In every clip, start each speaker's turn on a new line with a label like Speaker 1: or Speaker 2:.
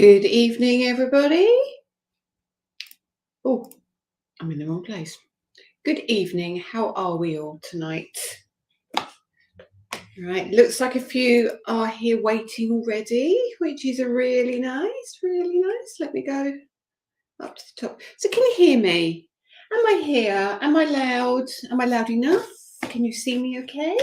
Speaker 1: Good evening, everybody. Oh, I'm in the wrong place. Good evening. How are we all tonight? Right, looks like a few are here waiting already, which is really nice, really nice. Let me go up to the top. So can you hear me? Am I here? Am I loud? Am I loud enough? Can you see me okay?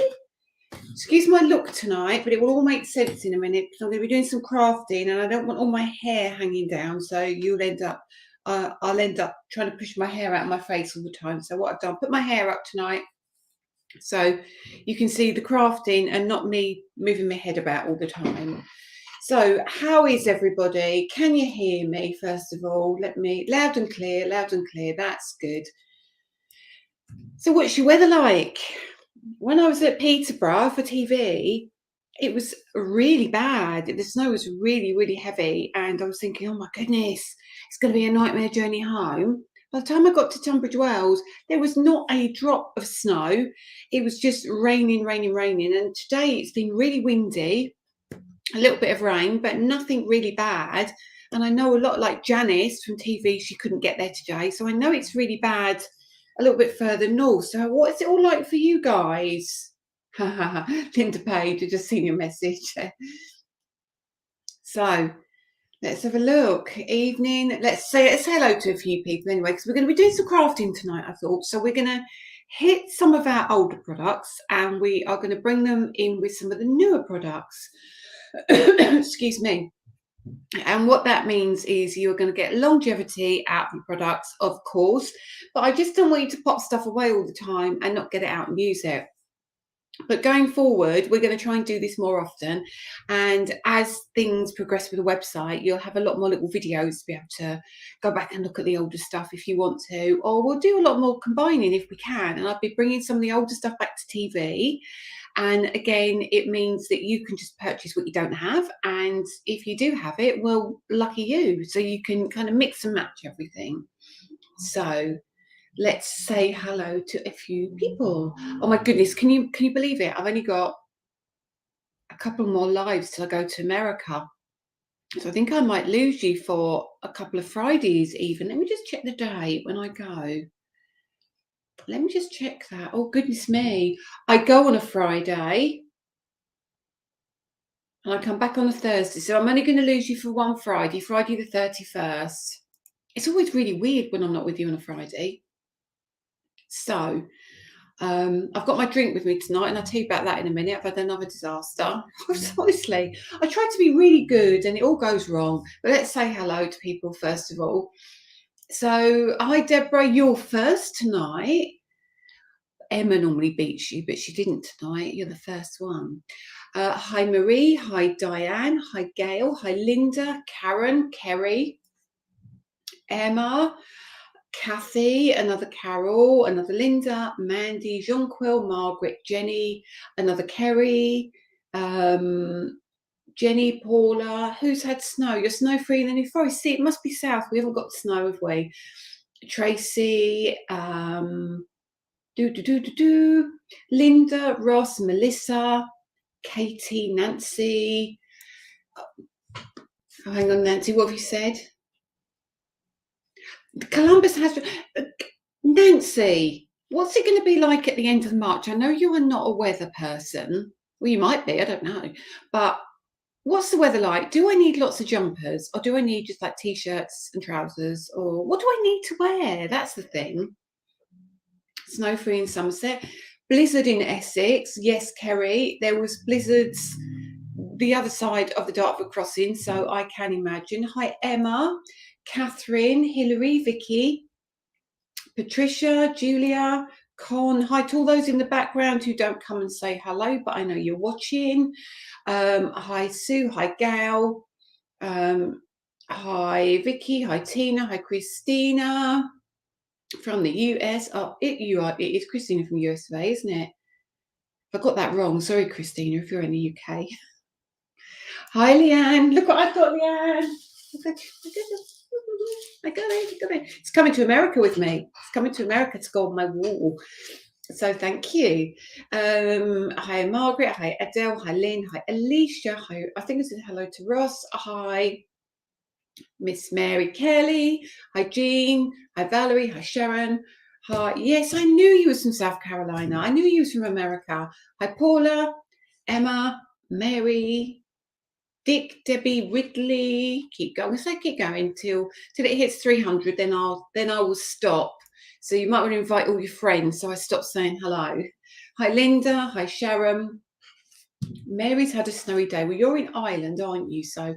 Speaker 1: Excuse my look tonight, but it will all make sense in a minute because I'm going to be doing some crafting and I don't want all my hair hanging down. So I'll end up trying to push my hair out of my face all the time. So what I've done, put my hair up tonight so you can see the crafting and not me moving my head about all the time. So how is everybody? Can you hear me? First of all, loud and clear, that's good. So what's your weather like? When I was at Peterborough for TV, it was really bad. The snow was really, really heavy. And I was thinking, oh my goodness, it's going to be a nightmare journey home. By the time I got to Tunbridge Wells, there was not a drop of snow. It was just raining, raining, raining. And today it's been really windy, a little bit of rain, but nothing really bad. And I know a lot like Janice from TV, she couldn't get there today. So I know it's really bad a little bit further north. So what is it all like for you guys? Linda Page, I just seen your message. So let's have a look. Evening. Let's say hello to a few people anyway, because we're going to be doing some crafting tonight, I thought. So we're going to hit some of our older products and we are going to bring them in with some of the newer products. Excuse me. And what that means is you're going to get longevity out of your products, of course, but I just don't want you to pop stuff away all the time and not get it out and use it. But going forward, we're going to try and do this more often. And as things progress with the website, you'll have a lot more little videos to be able to go back and look at the older stuff if you want to, or we'll do a lot more combining if we can. And I'll be bringing some of the older stuff back to TV. And again, it means that you can just purchase what you don't have. And if you do have it, well, lucky you. So you can kind of mix and match everything. So let's say hello to a few people. Oh my goodness, can you believe it? I've only got a couple more lives till I go to America. So I think I might lose you for a couple of Fridays even. Let me just check the date when I go. Let me just check that. Oh, goodness me. I go on a Friday and I come back on a Thursday. So I'm only going to lose you for one Friday the 31st. It's always really weird when I'm not with you on a Friday. So I've got my drink with me tonight and I'll tell you about that in a minute. I've had another disaster. Honestly, I try to be really good and it all goes wrong. But let's say hello to people first of all. So hi Deborah, you're first tonight. Emma normally beats you, but she didn't tonight. You're the first one. Hi Marie, hi Diane, hi Gail, hi Linda, Karen, Kerry, Emma, Kathy, another Carol, another Linda, Mandy, Jonquil, Margaret, Jenny, another Kerry, Jenny, Paula. Who's had snow? You're snow free in the New Forest. See, it must be south. We haven't got snow, have we? Tracy, Linda, Ross, Melissa, Katie, Nancy. Oh, hang on, Nancy, what have you said? Columbus has... Nancy, what's it going to be like at the end of March? I know you are not a weather person. Well, you might be, I don't know. But what's the weather like? Do I need lots of jumpers or do I need just like T-shirts and trousers? Or what do I need to wear? That's the thing. Snow free in Somerset. Blizzard in Essex. Yes, Kerry. There was blizzards the other side of the Dartford crossing, so I can imagine. Hi, Emma, Catherine, Hilary, Vicky, Patricia, Julia, Con. Hi to all those in the background who don't come and say hello, but I know you're watching. Hi, Sue. Hi, Gail. Hi, Vicky. Hi, Tina. Hi, Christina from the US. Oh, it is Christina from US of A, isn't it? I got that wrong. Sorry, Christina, if you're in the UK. Hi, Leanne. Look what I've got, Leanne. I got it. It's coming to America with me. It's coming to America to go on my wall. So thank you. Hi, Margaret. Hi, Adele. Hi, Lynn. Hi, Alicia. Hi, I think I said hello to Ross. Hi, Miss Mary Kelly. Hi, Jean. Hi, Valerie. Hi, Sharon. Hi. Yes, I knew you was from South Carolina. I knew you was from America. Hi, Paula, Emma, Mary, Dick, Debbie, Ridley. Keep going. So keep going till it hits 300. Then I will stop. So you might want to invite all your friends. So I stop saying hello. Hi, Linda. Hi, Sharon. Mary's had a snowy day. Well, you're in Ireland, aren't you? So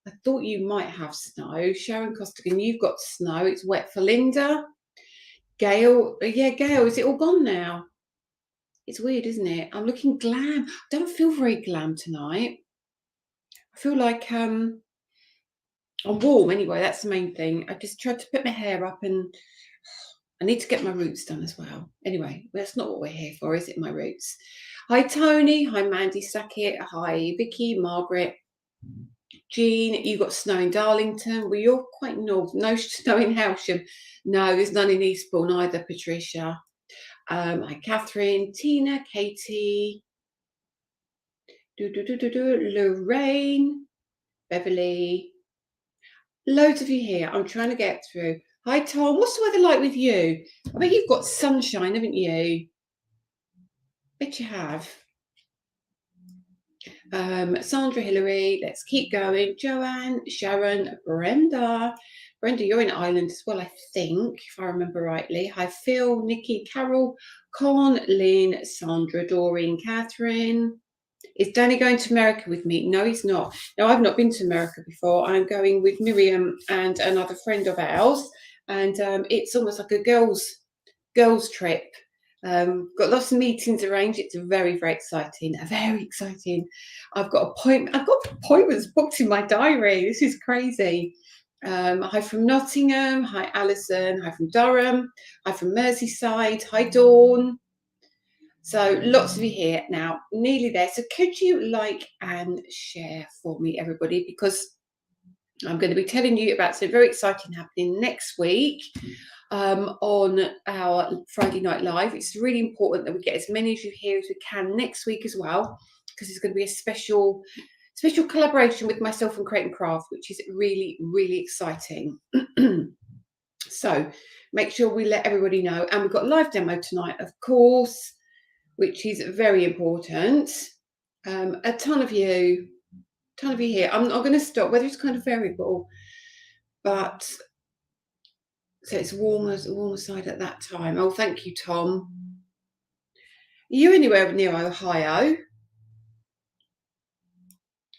Speaker 1: I thought you might have snow. Sharon Costigan, you've got snow. It's wet for Linda. Gail, yeah, Gail, is it all gone now? It's weird, isn't it? I'm looking glam. I don't feel very glam tonight. I feel like I'm warm anyway. That's the main thing. I just tried to put my hair up and I need to get my roots done as well. Anyway, that's not what we're here for, is it, my roots? Hi, Tony. Hi, Mandy Sackett. Hi, Vicky, Margaret. Jean, you got snow in Darlington. Well, you're quite north. No snow in Howsham. No, there's none in Eastbourne either, Patricia. Hi, Catherine, Tina, Katie, Lorraine, Beverly. Loads of you here. I'm trying to get through. Hi, Tom. What's the weather like with you? I bet you've got sunshine, haven't you? Bet you have. Sandra, Hillary, let's keep going. Joanne, Sharon, Brenda. Brenda, you're in Ireland as well, I think, if I remember rightly. Hi, Phil, Nikki, Carol, Con, Lynn, Sandra, Doreen, Catherine. Is Danny going to America with me? No, he's not. No, I've not been to America before. I'm going with Miriam and another friend of ours. And it's almost like a girls trip. Got lots of meetings arranged. It's very, very exciting. Very exciting. I've got appointments booked in my diary. This is crazy. Hi from Nottingham. Hi, Alison. Hi from Durham. Hi from Merseyside. Hi, Dawn. So lots of you here now, nearly there. So could you like and share for me, everybody? Because I'm going to be telling you about something very exciting happening next week on our Friday Night Live. It's really important that we get as many of you here as we can next week as well, because it's going to be a special collaboration with myself and Horton Crafts, which is really, really exciting. So make sure we let everybody know. And we've got a live demo tonight, of course, which is very important. A ton of you here. I'm going to stop. Whether it's kind of variable, but so it's warmer side at that time. Oh, thank you, Tom. Are you anywhere near Ohio?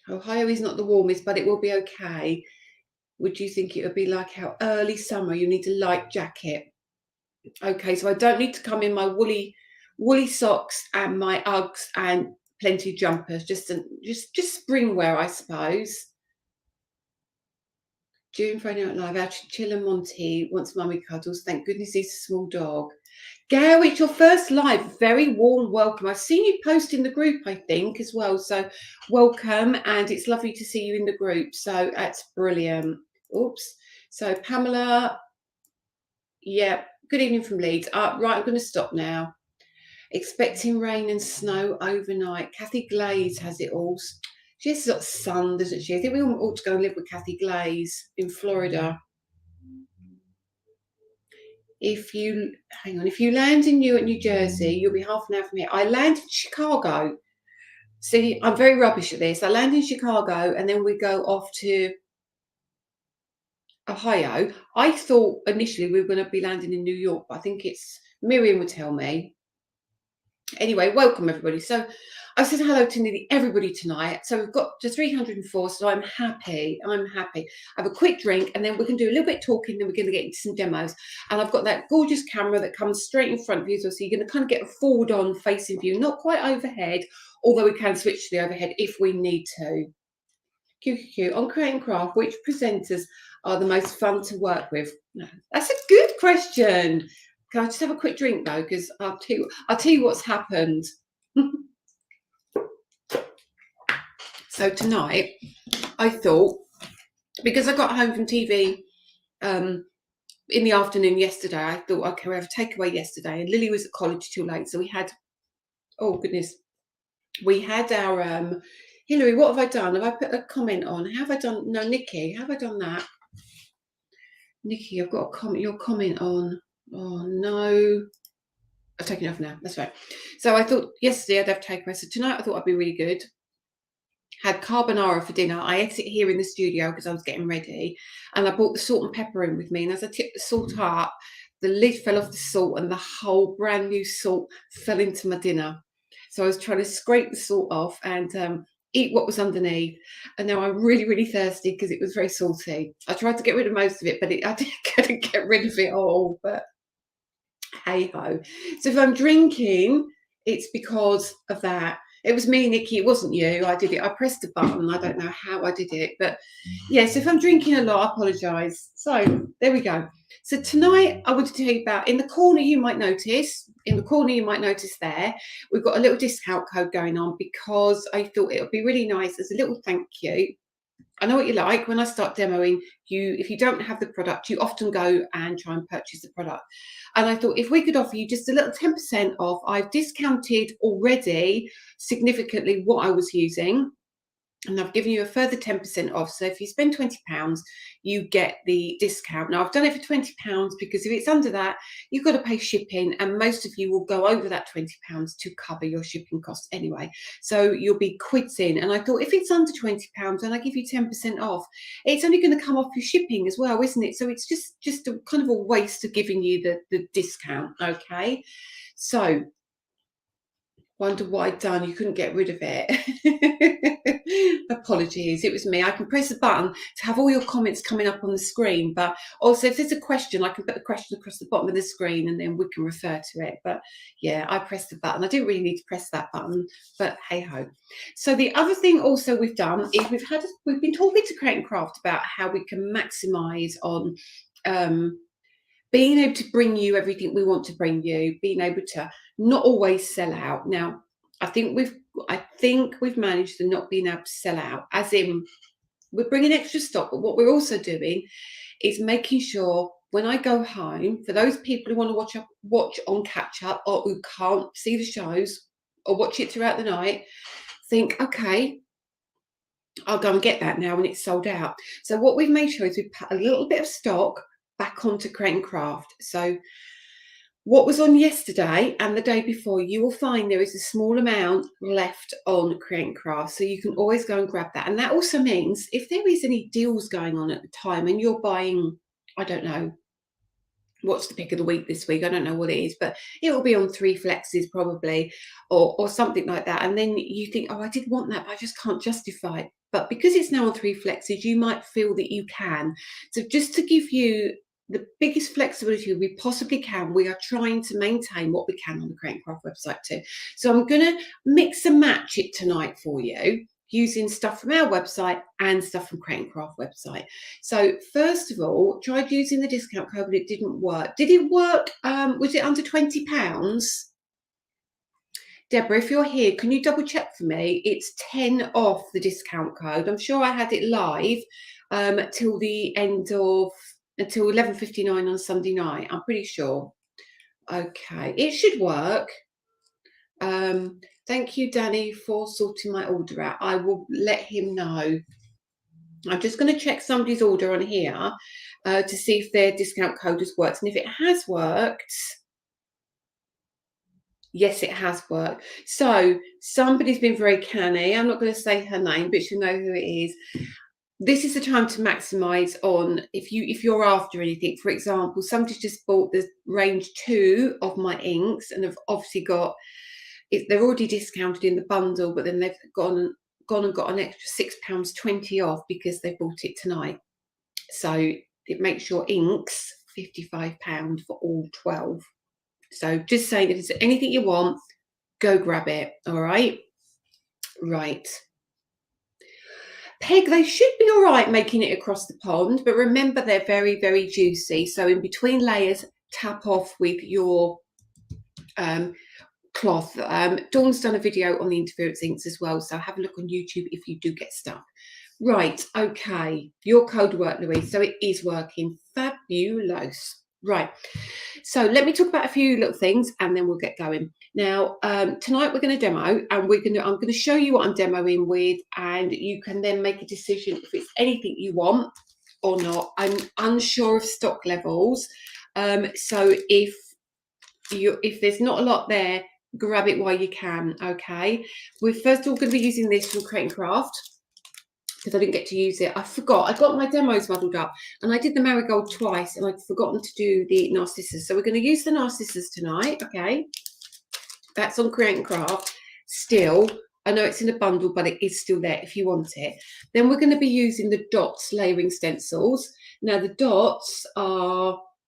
Speaker 1: Ohio is not the warmest, but it will be okay. Would you think it would be like how early summer you need a light jacket? Okay, so I don't need to come in my woolly socks and my Uggs and plenty of jumpers, just spring wear, I suppose. June Friday Night Live, our Chilla Monty wants mummy cuddles. Thank goodness he's a small dog. Gail, it's your first live. Very warm welcome. I've seen you post in the group, I think, as well. So welcome, and it's lovely to see you in the group. So that's brilliant. Oops. So Pamela, yeah, good evening from Leeds. Right, I'm going to stop now. Expecting rain and snow overnight. Kathy Glaze has it all. She has got sun, doesn't she? I think we all ought to go and live with Kathy Glaze in Florida. If you land in Newark, New Jersey, you'll be half an hour from here. I land in Chicago. See, I'm very rubbish at this. I land in Chicago and then we go off to Ohio. I thought initially we were going to be landing in New York, but I think it's Miriam would tell me. Anyway, welcome everybody. So I've said hello to nearly everybody tonight. So we've got to 304. So I'm happy. I have a quick drink and then we can do a little bit of talking. Then we're going to get into some demos. And I've got that gorgeous camera that comes straight in front of you. So you're going to kind of get a forward on facing view, not quite overhead, although we can switch to the overhead if we need to. QQQ on Create and Craft, which presenters are the most fun to work with? No, that's a good question. Can I just have a quick drink though? Because I'll tell you what's happened. So tonight, I thought, because I got home from TV in the afternoon yesterday, I thought, okay, we have a takeaway yesterday, and Lily was at college too late, so we had, oh goodness, we had our Hillary. What have I done? Have I put a comment on? Have I done? No, Nikki. Have I done that? Nikki, I've got a comment, your comment on, oh no, I've taken it off now, that's right. So I thought yesterday I'd have takeaway, so tonight I thought I'd be really good. Had carbonara for dinner. I ate it here in the studio because I was getting ready, and I brought the salt and pepper in with me, and as I tipped the salt up, the lid fell off the salt and the whole brand new salt fell into my dinner. So I was trying to scrape the salt off and eat what was underneath, and now I'm really, really thirsty because it was very salty. I tried to get rid of most of it, but I couldn't get rid of it all, but hey ho. So if I'm drinking, it's because of that. It was me, Nikki. It wasn't you. I did it. I pressed a button. I don't know how I did it, but yes. If I'm drinking a lot, I apologise. So there we go. So tonight, I want to tell you about in the corner. You might notice in the corner. You might notice there we've got a little discount code going on because I thought it would be really nice as a little thank you. I know what you like. When I start demoing, if you don't have the product, you often go and try and purchase the product. And I thought if we could offer you just a little 10% off, I've discounted already significantly what I was using. And I've given you a further 10% off. So if you spend £20, you get the discount. Now, I've done it for £20 because if it's under that, you've got to pay shipping. And most of you will go over that £20 to cover your shipping costs anyway. So you'll be quids in. And I thought if it's under £20 and I give you 10% off, it's only going to come off your shipping as well, isn't it? So it's just a kind of a waste of giving you the discount. Okay. So wonder what I'd done. You couldn't get rid of it. Apologies, it was me. I can press a button to have all your comments coming up on the screen, but also if there's a question, I can put the question across the bottom of the screen and then we can refer to it. But yeah, I pressed the button. I didn't really need to press that button, but hey ho. So the other thing also we've done is we've been talking to Create and Craft about how we can maximize on being able to bring you everything we want to bring you, being able to not always sell out. Now, I think we've managed to not being able to sell out, as in we're bringing extra stock, but what we're also doing is making sure when I go home, for those people who want to watch on catch up or who can't see the shows or watch it throughout the night, think, okay, I'll go and get that now when it's sold out. So what we've made sure is we've put a little bit of stock back onto Create and Craft. So what was on yesterday and the day before, you will find there is a small amount left on Create and Craft. So you can always go and grab that. And that also means if there is any deals going on at the time and you're buying, I don't know, what's the pick of the week this week? I don't know what it is, but it will be on 3 flexes probably or something like that. And then you think, oh, I did want that, but I just can't justify it. But because it's now on 3 flexes, you might feel that you can. So just to give you the biggest flexibility we possibly can, we are trying to maintain what we can on the Create and Craft website too. So I'm going to mix and match it tonight for you, using stuff from our website and stuff from Create and Craft website. So first of all, tried using the discount code, but it didn't work. Did it work? Was it under £20? Deborah, if you're here, can you double check for me? It's 10 off the discount code. I'm sure I had it live till the end of, until 11:59 on Sunday night. I'm pretty sure. Okay, it should work. Thank you, Danny, for sorting my order out. I will let him know. I'm just going to check somebody's order on here to see if their discount code has worked. And if it has worked, yes, it has worked. So somebody's been very canny. I'm not going to say her name, but she'll know who it is. This is the time to maximize on if you're after anything. For example, somebody's just bought the range 2 of my inks and have obviously got it, they're already discounted in the bundle, but then they've gone and got an extra £6.20 off because they bought it tonight. So it makes your inks £55 for all 12. So just saying, if there's anything you want, go grab it. All right. Right. Peg, they should be all right making it across the pond, but remember they're very, very juicy. So in between layers, tap off with your cloth. Dawn's done a video on the interference inks as well, so have a look on YouTube if you do get stuck. Right, okay, your code worked, Louise, so it is working. Fabulous. Right, so let me talk about a few little things and then we'll get going. Now, tonight we're going to demo and I'm going to show you what I'm demoing with, and you can then make a decision if it's anything you want or not. I'm unsure of stock levels. So if there's not a lot there, grab it while you can. Okay, we're first of all going to be using this from Crate and Craft, because I didn't get to use it. I forgot. I got my demos muddled up, and I did the marigold twice, and I'd forgotten to do the Narcissus. So we're going to use the Narcissus tonight. Okay, that's on Crate and Craft still. I know it's in a bundle, but it is still there if you want it. Then we're going to be using the dots layering stencils. Now the dots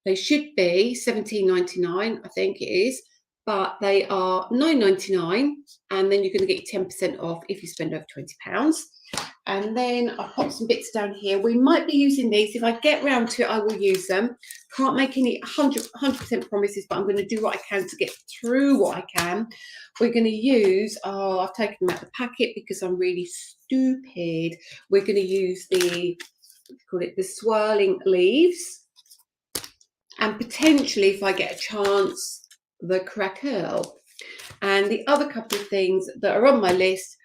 Speaker 1: they should be $17.99, I think it is, but they are $9.99, and then you're going to get 10% off if you spend over £20. And then I pop some bits down here. We might be using these. If I get round to it, I will use them. Can't make any 100% promises, but I'm going to do what I can to get through what I can. We're going to use, I've taken them out of the packet because I'm really stupid. We're going to use the swirling leaves. And potentially, if I get a chance, the crackle. And the other couple of things that are on my list,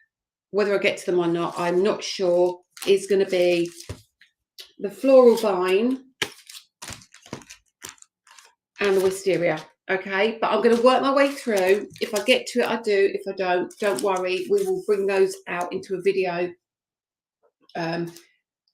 Speaker 1: whether I get to them or not, I'm not sure, is going to be the floral vine and the wisteria. Okay, but I'm going to work my way through. If I get to it, I do. If I don't worry. We will bring those out into a video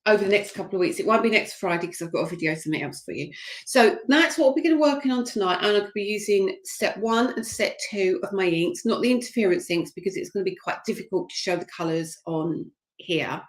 Speaker 1: over the next couple of weeks. It won't be next Friday because I've got a video something else for you. So that's what we're going to be working on tonight. And I'm going to be using set 1 and set 2 of my inks, not the interference inks, because it's going to be quite difficult to show the colours on here.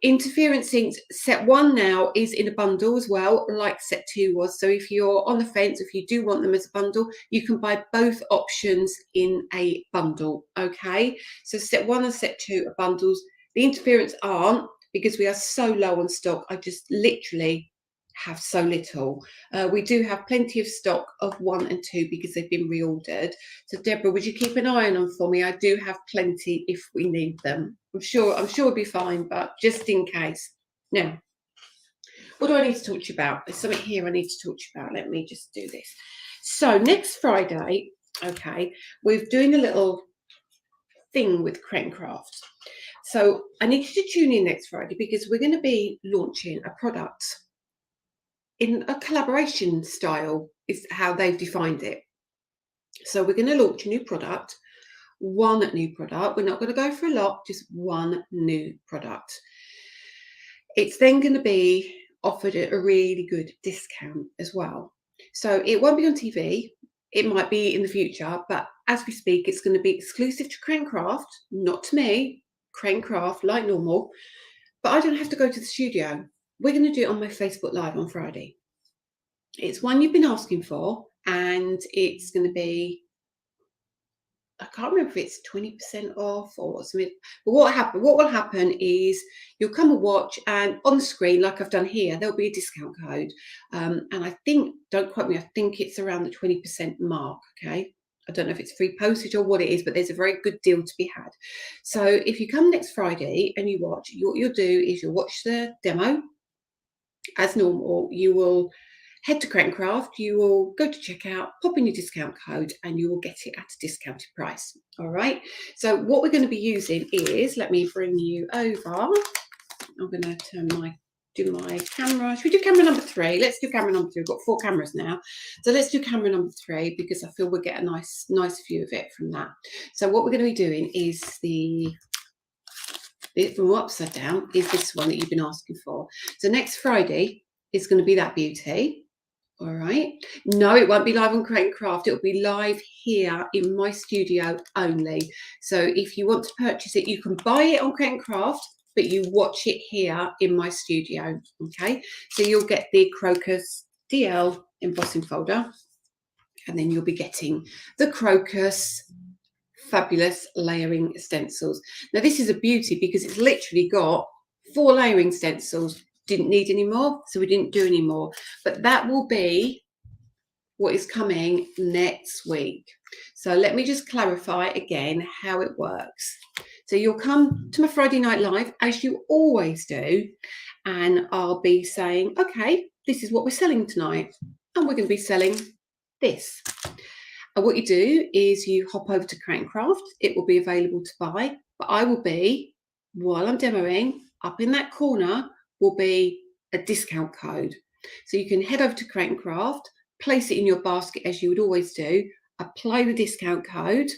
Speaker 1: Interference inks, set 1 now is in a bundle as well, like set 2 was. So if you're on the fence, if you do want them as a bundle, you can buy both options in a bundle. Okay, so set 1 and set 2 are bundles. The interference aren't, because we are so low on stock. I just literally have so little. We do have plenty of stock of 1 and 2 because they've been reordered. So Deborah, would you keep an eye on them for me? I do have plenty if we need them. I'm sure it'll be fine, but just in case. Now, what do I need to talk to you about? There's something here I need to talk to you about. Let me just do this. So next Friday, okay, we're doing a little thing with Crate and Craft. So I need you to tune in next Friday because we're going to be launching a product in a collaboration style, is how they've defined it. So we're going to launch a new product, one new product. We're not going to go for a lot, just one new product. It's then going to be offered at a really good discount as well. So it won't be on TV. It might be in the future, but as we speak, it's going to be exclusive to Crate and Craft, not to me. Crate and Craft like normal, but I don't have to go to the studio. We're going to do it on my Facebook Live on Friday. It's one you've been asking for, and it's going to be, I can't remember if it's 20% off or what's it. But what will happen is you'll come and watch, and on the screen, like I've done here, there'll be a discount code. And I think, don't quote me, I think it's around the 20% mark. Okay. I don't know if it's free postage or what it is, but there's a very good deal to be had. So if you come next Friday and you watch, what you'll do is you'll watch the demo as normal. You will head to Crate and Craft, you will go to checkout, pop in your discount code, and you will get it at a discounted price. All right. So what we're going to be using is, let me bring you over. I'm going to do my camera. Should we do camera number 3? Let's do camera number 3. We've got 4 cameras now. So let's do camera number 3 because I feel we'll get a nice view of it from that. So what we're going to be doing is from upside down is this one that you've been asking for. So next Friday is going to be that beauty. All right. No, it won't be live on Crate and Craft. It'll be live here in my studio only. So if you want to purchase it, you can buy it on Crate and Craft, but you watch it here in my studio. Okay. So you'll get the Crocus DL embossing folder, and then you'll be getting the Crocus fabulous layering stencils. Now this is a beauty because it's literally got 4 layering stencils. Didn't need any more, so we didn't do any more. But that will be what is coming next week. So let me just clarify again how it works. So you'll come to my Friday Night Live, as you always do, and I'll be saying, okay, this is what we're selling tonight. And we're going to be selling this. And what you do is you hop over to Crate and Craft. It will be available to buy, but I will be, while I'm demoing, up in that corner will be a discount code. So you can head over to Create and Craft, place it in your basket as you would always do, apply the discount code,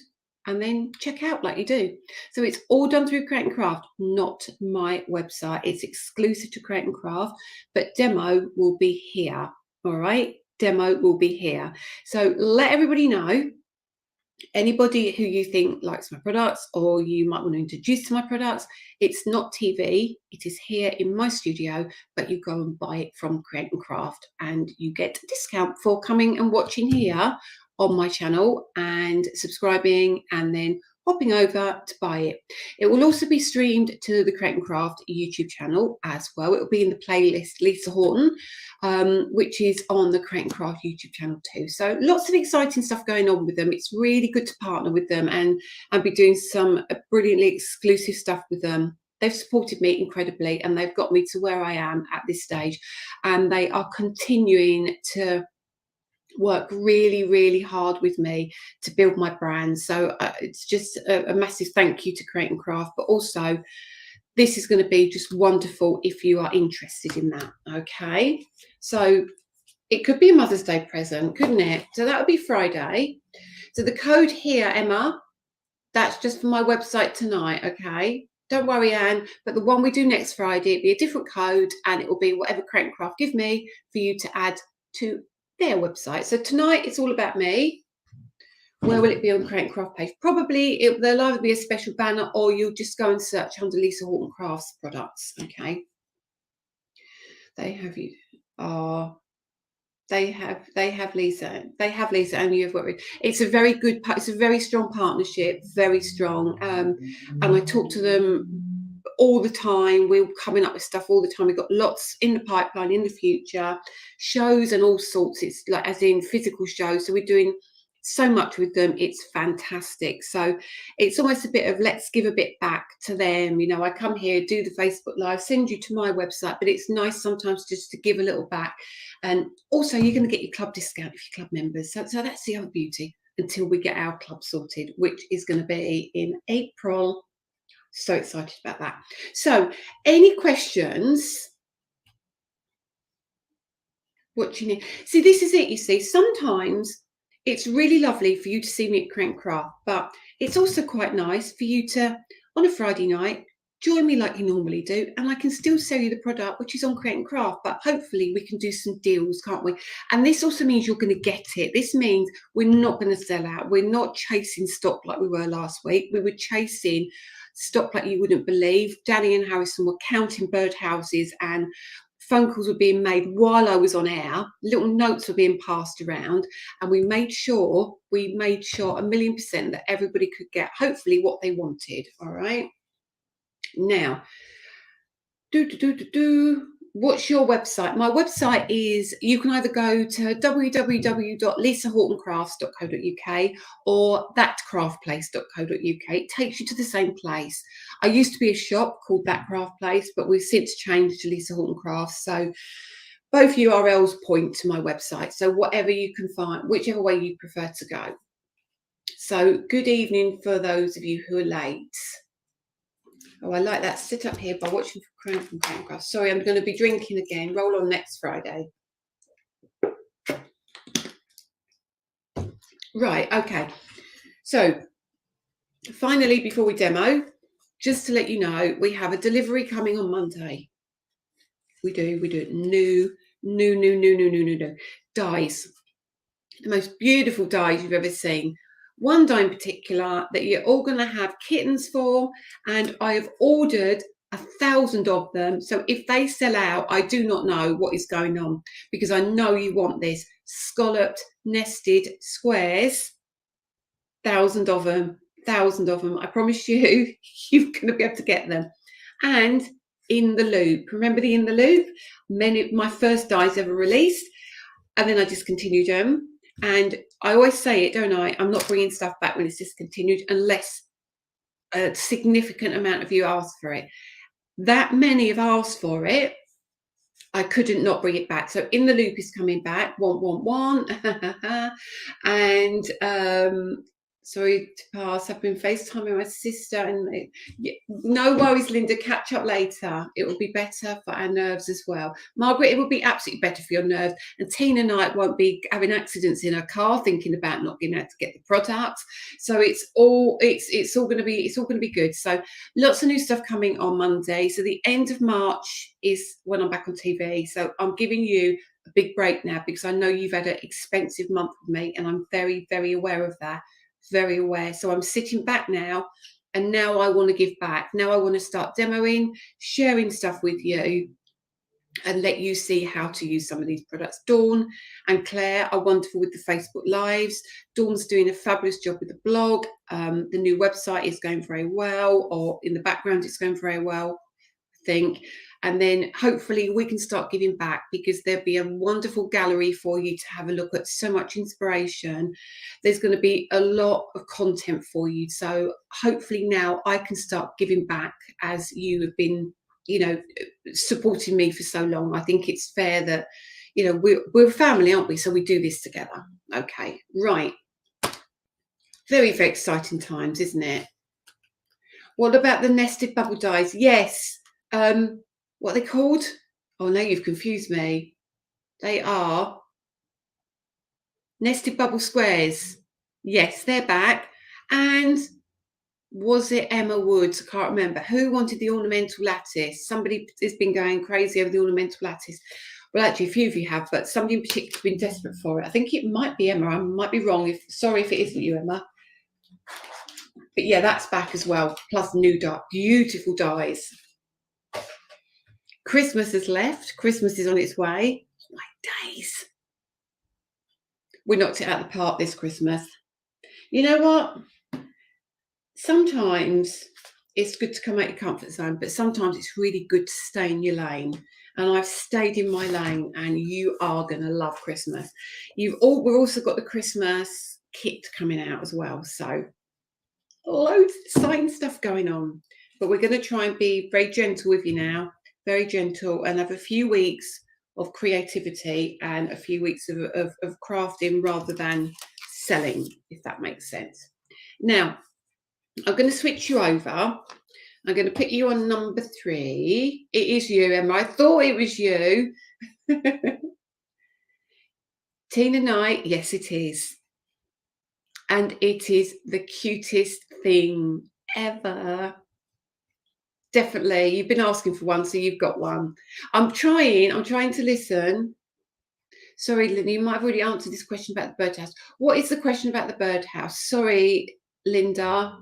Speaker 1: and then check out like you do. So it's all done through Create and Craft, not my website. It's exclusive to Create and Craft, but demo will be here. All right, demo will be here. So let everybody know. Anybody who you think likes my products or you might want to introduce to my products, it's not TV, it is here in my studio, but you go and buy it from Create and Craft and you get a discount for coming and watching here on my channel and subscribing and then hopping over to buy it. It will also be streamed to the Create and Craft YouTube channel as well. It will be in the playlist Lisa Horton, which is on the Create and Craft YouTube channel too. So lots of exciting stuff going on with them. It's really good to partner with them and be doing some brilliantly exclusive stuff with them. They've supported me incredibly and they've got me to where I am at this stage, and they are continuing to work really, really hard with me to build my brand. So it's just a massive thank you to Create and Craft, but also this is going to be just wonderful if you are interested in that. Okay, so it could be a Mother's Day present, couldn't it? So that would be Friday. So the code here, Emma, that's just for my website tonight. Okay, don't worry, Anne, but the one we do next Friday, it'll be a different code and it will be whatever Create and Craft give me for you to add to their website. So tonight it's all about me. Where will it be on the Create and Craft page? Probably there'll either be a special banner or you'll just go and search under Lisa Horton Crafts products. Okay. They have you. They have Lisa. They have Lisa, and you've worked with. It's a very good. It's a very strong partnership. Very strong. And I talk to them all the time. We're coming up with stuff all the time. We've got lots in the pipeline in the future, shows and all sorts. It's like as in physical shows. So we're doing so much with them. It's fantastic. So it's almost a bit of let's give a bit back to them. You know, I come here, do the Facebook Live, send you to my website, but it's nice sometimes just to give a little back. And also you're going to get your club discount if you're club members. So that's the other beauty until we get our club sorted, which is going to be in April. So excited about that. So any questions? What you need? See, this is it. You see, sometimes it's really lovely for you to see me at Create and Craft, but it's also quite nice for you to, on a Friday night, join me like you normally do, and I can still sell you the product, which is on Create and Craft, but hopefully we can do some deals, can't we? And this also means you're going to get it. This means we're not going to sell out. We're not chasing stock like we were last week. We were chasing stock like you wouldn't believe. Danny and Harrison were counting birdhouses and phone calls were being made while I was on air. Little notes were being passed around, and we made sure 1,000,000% that everybody could get hopefully what they wanted. All right. Now, what's your website? My website is, you can either go to www.lisahortoncrafts.co.uk or thatcraftplace.co.uk. It takes you to the same place. I used to be a shop called That Craft Place, but we've since changed to Lisa Horton Crafts. So both URLs point to my website. So whatever you can find, whichever way you prefer to go. So good evening for those of you who are late. Oh, I like that. Sit up here by watching for Crown from Create and Craft. Sorry, I'm going to be drinking again. Roll on next Friday. Right, okay. So finally, before we demo, just to let you know, we have a delivery coming on Monday. We do. New dies. The most beautiful dies you've ever seen. One die in particular that you're all going to have kittens for, and I have ordered 1,000 of them. So if they sell out, I do not know what is going on, because I know you want this. Scalloped, nested squares, 1,000 of them, 1,000 of them. I promise you, you're going to be able to get them. And in the loop. Remember the in the loop? My first dies ever released, and then I discontinued them. And I always say it, don't I? I'm not bringing stuff back when it's discontinued unless a significant amount of you ask for it. That many have asked for it, I couldn't not bring it back. So in the loop is coming back. Want. And Sorry to pass. I've been FaceTiming my sister, and no worries, Linda. Catch up later. It will be better for our nerves as well. Margaret, it will be absolutely better for your nerves. And Tina Knight won't be having accidents in her car, thinking about not being able to get the products. So it's all going to be good. So lots of new stuff coming on Monday. So the end of March is when I'm back on TV. So I'm giving you a big break now because I know you've had an expensive month with me, and I'm very, very aware of that. Very aware. So I'm sitting back now, and now I want to give back. Now I want to start demoing, sharing stuff with you, and let you see how to use some of these products. Dawn and Claire are wonderful with the Facebook Lives. Dawn's doing a fabulous job with the blog. The new website is going very well, or in the background it's going very well, I think. And then hopefully we can start giving back, because there'll be a wonderful gallery for you to have a look at. So much inspiration. There's going to be a lot of content for you. So hopefully now I can start giving back, as you have been, supporting me for so long. I think it's fair that, we're family, aren't we? So we do this together. Okay, right. Very, very exciting times, isn't it? What about the nested bubble dies? Yes. What are they called? Oh, no, you've confused me. They are nested bubble squares. Yes, they're back. And was it Emma Woods? I can't remember. Who wanted the ornamental lattice? Somebody has been going crazy over the ornamental lattice. Well, actually, a few of you have, but somebody in particular has been desperate for it. I think it might be Emma. I might be wrong. Sorry if it isn't you, Emma. But yeah, that's back as well. Plus new dye, beautiful dyes. Christmas has left. Christmas is on its way. Oh, my days. We knocked it out of the park this Christmas. You know what? Sometimes it's good to come out your comfort zone, but sometimes it's really good to stay in your lane. And I've stayed in my lane, and you are going to love Christmas. We've also got the Christmas kit coming out as well. So loads of exciting stuff going on. But we're going to try and be very gentle with you now. Very gentle, and have a few weeks of creativity and a few weeks of crafting rather than selling, if that makes sense. Now, I'm going to switch you over. I'm going to put you on number 3. It is you, Emma. I thought it was you. Tina Knight. Yes, it is. And it is the cutest thing ever. Definitely. You've been asking for one, so you've got one. I'm trying to listen. Sorry, Linda, you might have already answered this question about the birdhouse. What is the question about the birdhouse? Sorry, Linda.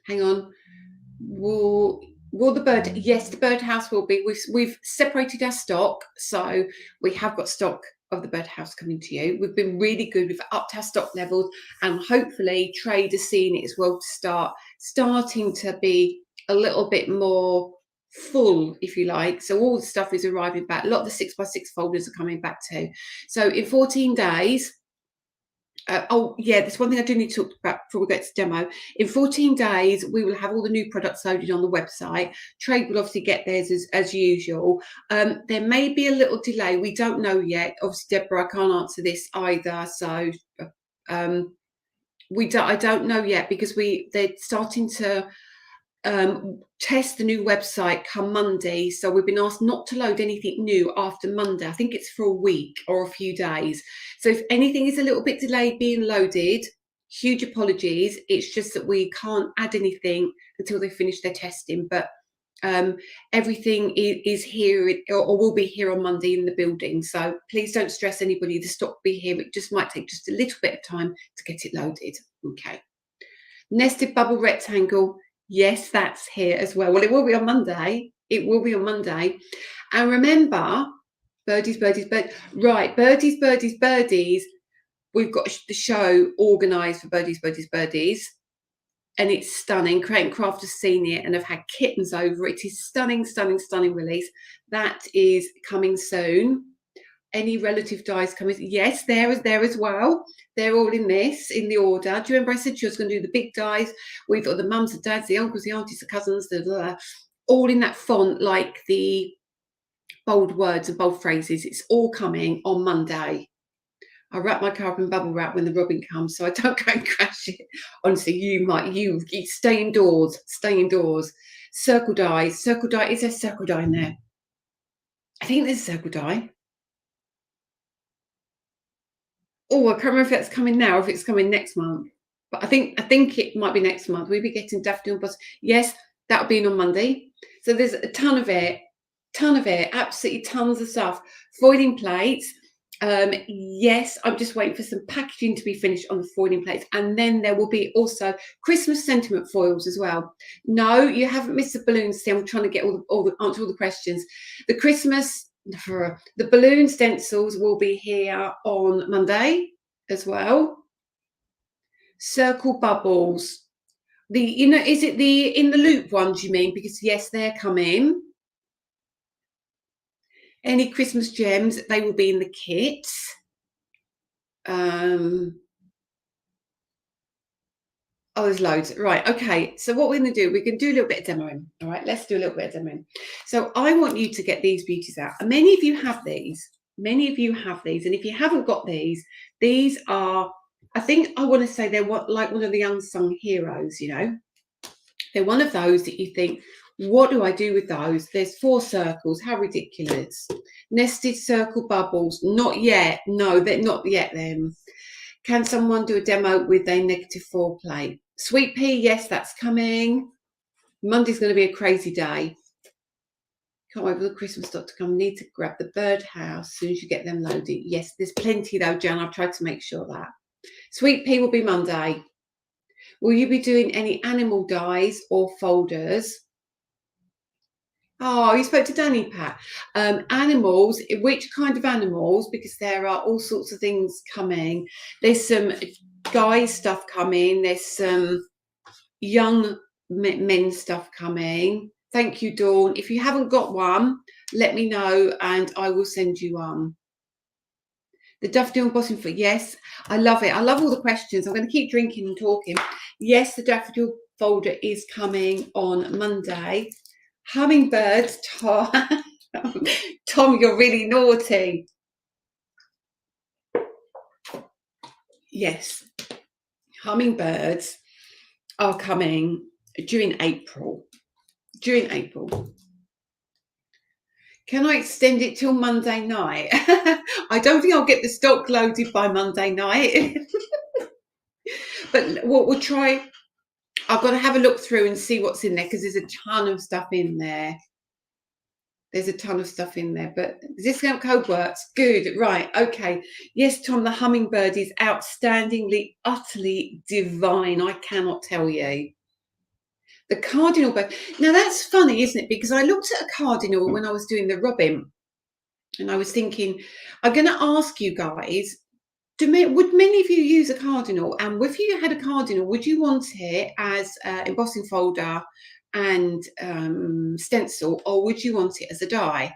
Speaker 1: Hang on. Will the bird? Yes, the birdhouse will be. We've separated our stock, so we have got stock of the birdhouse coming to you. We've been really good. We've upped our stock levels, and hopefully trade has seen it as well to starting to be a little bit more full, if you like. So all the stuff is arriving back. A lot of the 6x6 folders are coming back too. So in 14 days, oh yeah, there's one thing I do need to talk about before we get to demo. In 14 days, we will have all the new products loaded on the website. Trade will obviously get theirs as usual. There may be a little delay. We don't know yet. Obviously, Deborah, I can't answer this either. So I don't know yet, because they're starting to test the new website come Monday. So we've been asked not to load anything new after Monday. I think it's for a week or a few days. So if anything is a little bit delayed being loaded, huge apologies. It's just that we can't add anything until they finish their testing. But everything is here or will be here on Monday in the building. So please don't stress anybody. The stock will be here. It just might take just a little bit of time to get it loaded. Okay. Nested bubble rectangle. Yes, that's here as well. Well, it will be on Monday. It will be on Monday. And remember, birdies. Right, birdies. We've got the show organised for birdies. And it's stunning. Create and Craft has seen it and have had kittens over it. It is stunning release. That is coming soon. Any relative dies coming? Yes, there as well. They're all in the order. Do you remember I said she was going to do the big dies? We've got the mums, the dads, the uncles, the aunties, the cousins, all in that font, like the bold words and bold phrases. It's all coming on Monday. I wrap my car up in bubble wrap when the robin comes, so I don't go and crash it. Honestly, you stay indoors, stay indoors. Circle die, circle die. Is there circle die in there? I think there's circle die. Oh, I can't remember if that's coming now or if it's coming next month. But I think it might be next month. We'll be getting Daffodil Embossing. Yes, that'll be in on Monday. So there's a ton of it, absolutely tons of stuff. Foiling plates. Yes, I'm just waiting for some packaging to be finished on the foiling plates, and then there will be also Christmas sentiment foils as well. No, you haven't missed the balloons. See, I'm trying to get answer all the questions. The Christmas for the balloon stencils will be here on Monday as well. Circle bubbles. Is it the in the loop ones you mean? Because yes, they're coming. Any Christmas gems, they will be in the kits. Oh, there's loads. Right, okay. So what we're going to do, we can do a little bit of demoing. All right, let's do a little bit of demoing. So I want you to get these beauties out. And many of you have these. Many of you have these. And if you haven't got these are, I think I want to say they're like one of the unsung heroes, you know. They're one of those that you think, what do I do with those? There's 4 circles. How ridiculous. Nested circle bubbles. Not yet. No, they're not yet then. Can someone do a demo with a -4 plate? Sweet pea, yes, that's coming. Monday's going to be a crazy day. Can't wait for the Christmas stock to come. Need to grab the birdhouse as soon as you get them loaded. Yes, there's plenty though, Jan. I've tried to make sure that. Sweet pea will be Monday. Will you be doing any animal dies or folders? Oh, you spoke to Danny, Pat. Animals, which kind of animals? Because there are all sorts of things coming. There's some guy stuff coming. There's some young men stuff coming. Thank you, Dawn. If you haven't got one, let me know and I will send you one. The Daffodil Embossing for yes, I love it. I love all the questions. I'm going to keep drinking and talking. Yes, the Daffodil folder is coming on Monday. Hummingbirds, Tom. Tom, you're really naughty. Yes, hummingbirds are coming during April. During April. Can I extend it till Monday night? I don't think I'll get the stock loaded by Monday night. But what we'll try, I've got to have a look through and see what's in there because there's a ton of stuff in there. There's a ton of stuff in there, but the discount code works. Good, right, okay. Yes, Tom, the hummingbird is outstandingly, utterly divine. I cannot tell you. The cardinal bird. Now, that's funny, isn't it? Because I looked at a cardinal when I was doing the robin, and I was thinking, I'm going to ask you guys, would many of you use a cardinal? And if you had a cardinal, would you want it as embossing folder and stencil, or would you want it as a die?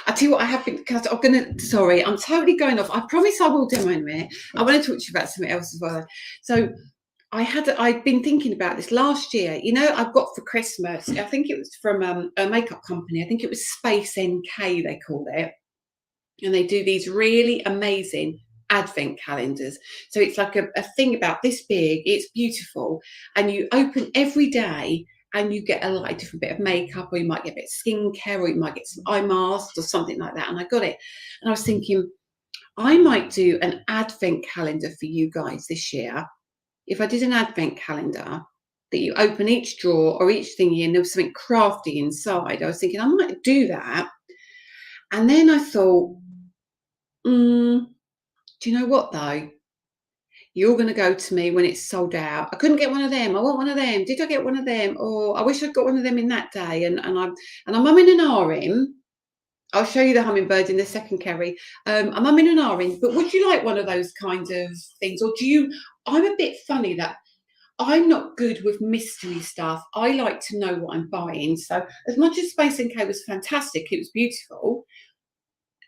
Speaker 1: I tell you what, I have been, because I'm going to, sorry, I'm totally going off. I promise I will demo in a minute. I want to talk to you about something else as well. So I'd been thinking about this last year. You know, I've got for Christmas, I think it was from a makeup company. I think it was Space NK, they called it. And they do these really amazing advent calendars. So it's like a thing about this big, it's beautiful. And you open every day and you get a different bit of makeup, or you might get a bit of skincare, or you might get some eye masks or something like that. And I got it. And I was thinking, I might do an advent calendar for you guys this year. If I did an advent calendar that you open each drawer or each thingy and there was something crafty inside, I was thinking I might do that. And then I thought, do you know what though? You're going to go to me when it's sold out. I couldn't get one of them. I want one of them. Did I get one of them? Or I wish I'd got one of them in that day. And I'm umming and ahhing. I'll show you the hummingbird in a second, Kerry. I'm umming and ahhing. But would you like one of those kind of things? Or do you? I'm a bit funny that I'm not good with mystery stuff. I like to know what I'm buying. So as much as Space NK was fantastic, it was beautiful,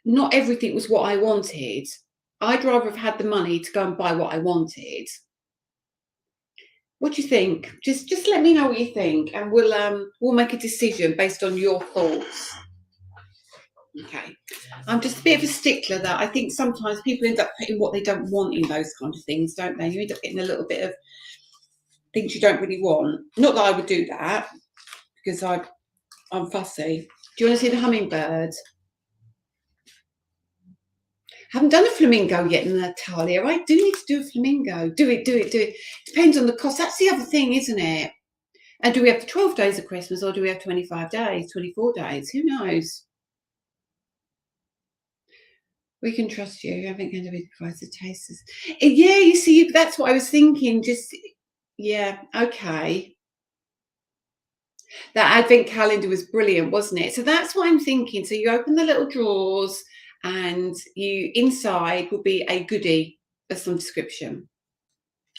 Speaker 1: not everything was what I wanted. I'd rather have had the money to go and buy what I wanted. What do you think? Just let me know what you think, and we'll make a decision based on your thoughts. Okay, I'm just a bit of a stickler that I think sometimes people end up putting what they don't want in those kind of things, don't they? You end up getting a little bit of things you don't really want. Not that I would do that, because I'm fussy. Do you want to see the hummingbird? Haven't done a flamingo yet, Natalia. I do need to do a flamingo. Do it, do it, do it. Depends on the cost. That's the other thing, isn't it? And do we have the 12 days of Christmas, or do we have 25 days, 24 days? Who knows? We can trust you. I think Canterbury provides the tasters. Yeah, you see, that's what I was thinking. Just, yeah, okay. That advent calendar was brilliant, wasn't it? So that's what I'm thinking. So you open the little drawers, and you inside will be a goodie of some description.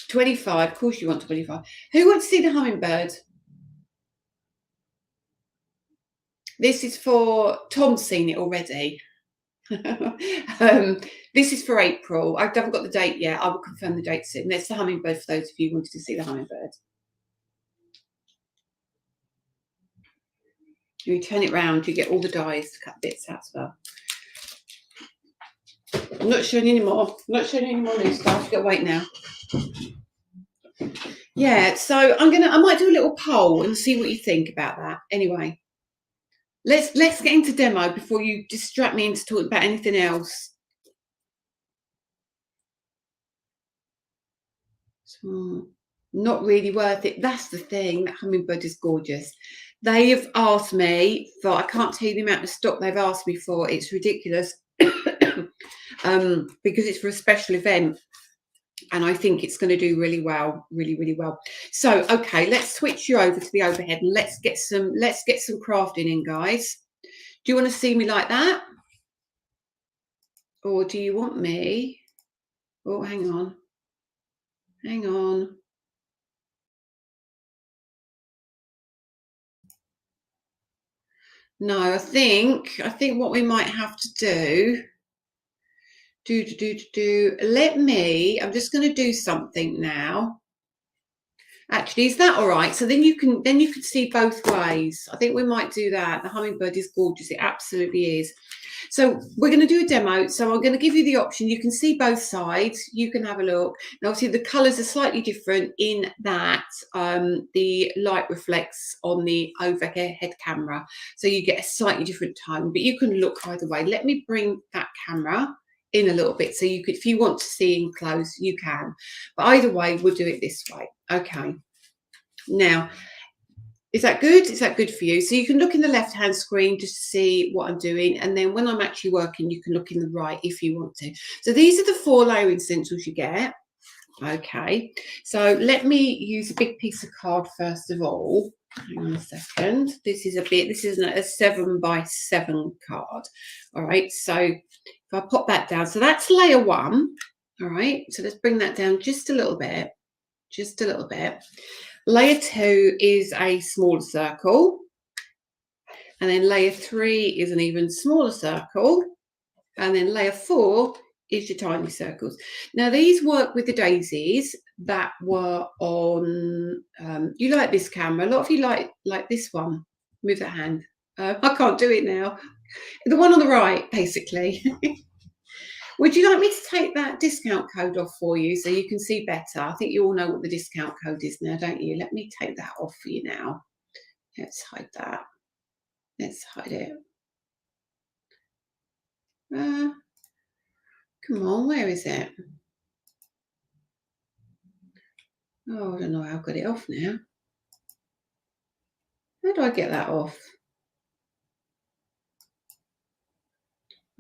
Speaker 1: 25, of course you want 25. Who wants to see the hummingbird? This is for Tom's seen it already. This is for April. I haven't got the date yet. I will confirm the date soon. There's the hummingbird for those of you who wanted to see the hummingbird. You turn it round, you get all the dies to cut bits out as well. I'm not showing any more. I'm not showing any more new stuff. You've got to wait now. Yeah, so I might do a little poll and see what you think about that. Anyway, let's get into demo before you distract me into talking about anything else. So, not really worth it. That's the thing. That hummingbird is gorgeous. They have asked me for, I can't tell you the amount of stock they've asked me for. It's ridiculous. Because it's for a special event, and I think it's going to do really well, really, really well. So, okay, let's switch you over to the overhead, and let's get some crafting in, guys. Do you want to see me like that, or do you want me? Oh, hang on. No, I think what we might have to do. Let me. I'm just going to do something now. Actually, is that all right? So then you can see both ways. I think we might do that. The hummingbird is gorgeous. It absolutely is. So we're going to do a demo. So I'm going to give you the option. You can see both sides. You can have a look. And obviously the colours are slightly different in that the light reflects on the overhead camera. So you get a slightly different tone, but you can look either way. Let me bring that camera in a little bit, so you could, if you want to see in close, you can, but either way we'll do it this way. Okay, now is that good? Is that good for you? So you can look in the left hand screen just to see what I'm doing, and then when I'm actually working you can look in the right if you want to. So these are the 4 layering stencils you get. Okay, so let me use a big piece of card first of all. Hang on a second. This is a 7x7 card. All right, so if I pop that down, so that's layer 1. All right, so let's bring that down just a little bit, Layer 2 is a smaller circle, and then layer 3 is an even smaller circle, and then layer 4 is your tiny circles. Now these work with the daisies that were on, you like this camera, a lot of you like this one. Move that hand. I can't do it now. The one on the right, basically. Would you like me to take that discount code off for you so you can see better? I think you all know what the discount code is now, don't you? Let me take that off for you now. Let's hide that. Let's hide it. Come on, where is it? Oh, I don't know how I got it off now. How do I get that off?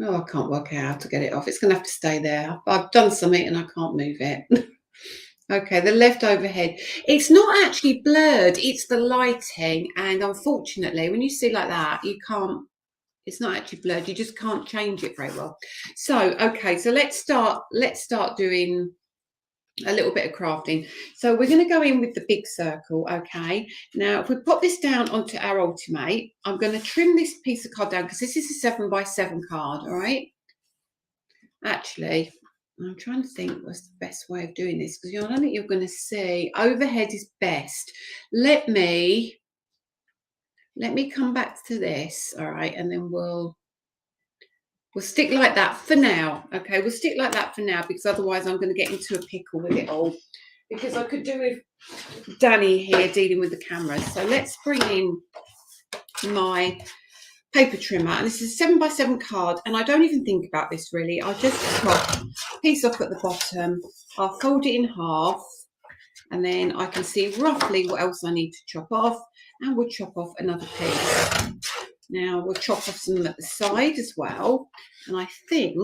Speaker 1: Oh, I can't work out how to get it off. It's going to have to stay there. I've done something and I can't move it. Okay, the left overhead. It's not actually blurred. It's the lighting. And unfortunately, when you see like that, you can't, it's not actually blurred. You just can't change it very well. So, okay, so let's start doing a little bit of crafting. So we're going to go in with the big circle. Okay, now if we pop this down onto our ultimate, I'm going to trim this piece of card down because this is a 7x7 card. All right, actually I'm trying to think what's the best way of doing this, because I don't think you're going to see. Overhead is best. Let me come back to this. All right, and then we'll We'll stick like that for now. Okay, we'll stick like that for now, because otherwise I'm going to get into a pickle with it all. Because I could do with Danny here dealing with the cameras. So let's bring in my paper trimmer, and this is a 7x7 card, and I don't even think about this really. I'll just chop a piece off at the bottom, I'll fold it in half, and then I can see roughly what else I need to chop off, and we'll chop off another piece. Now we'll chop off some at the side as well, and I think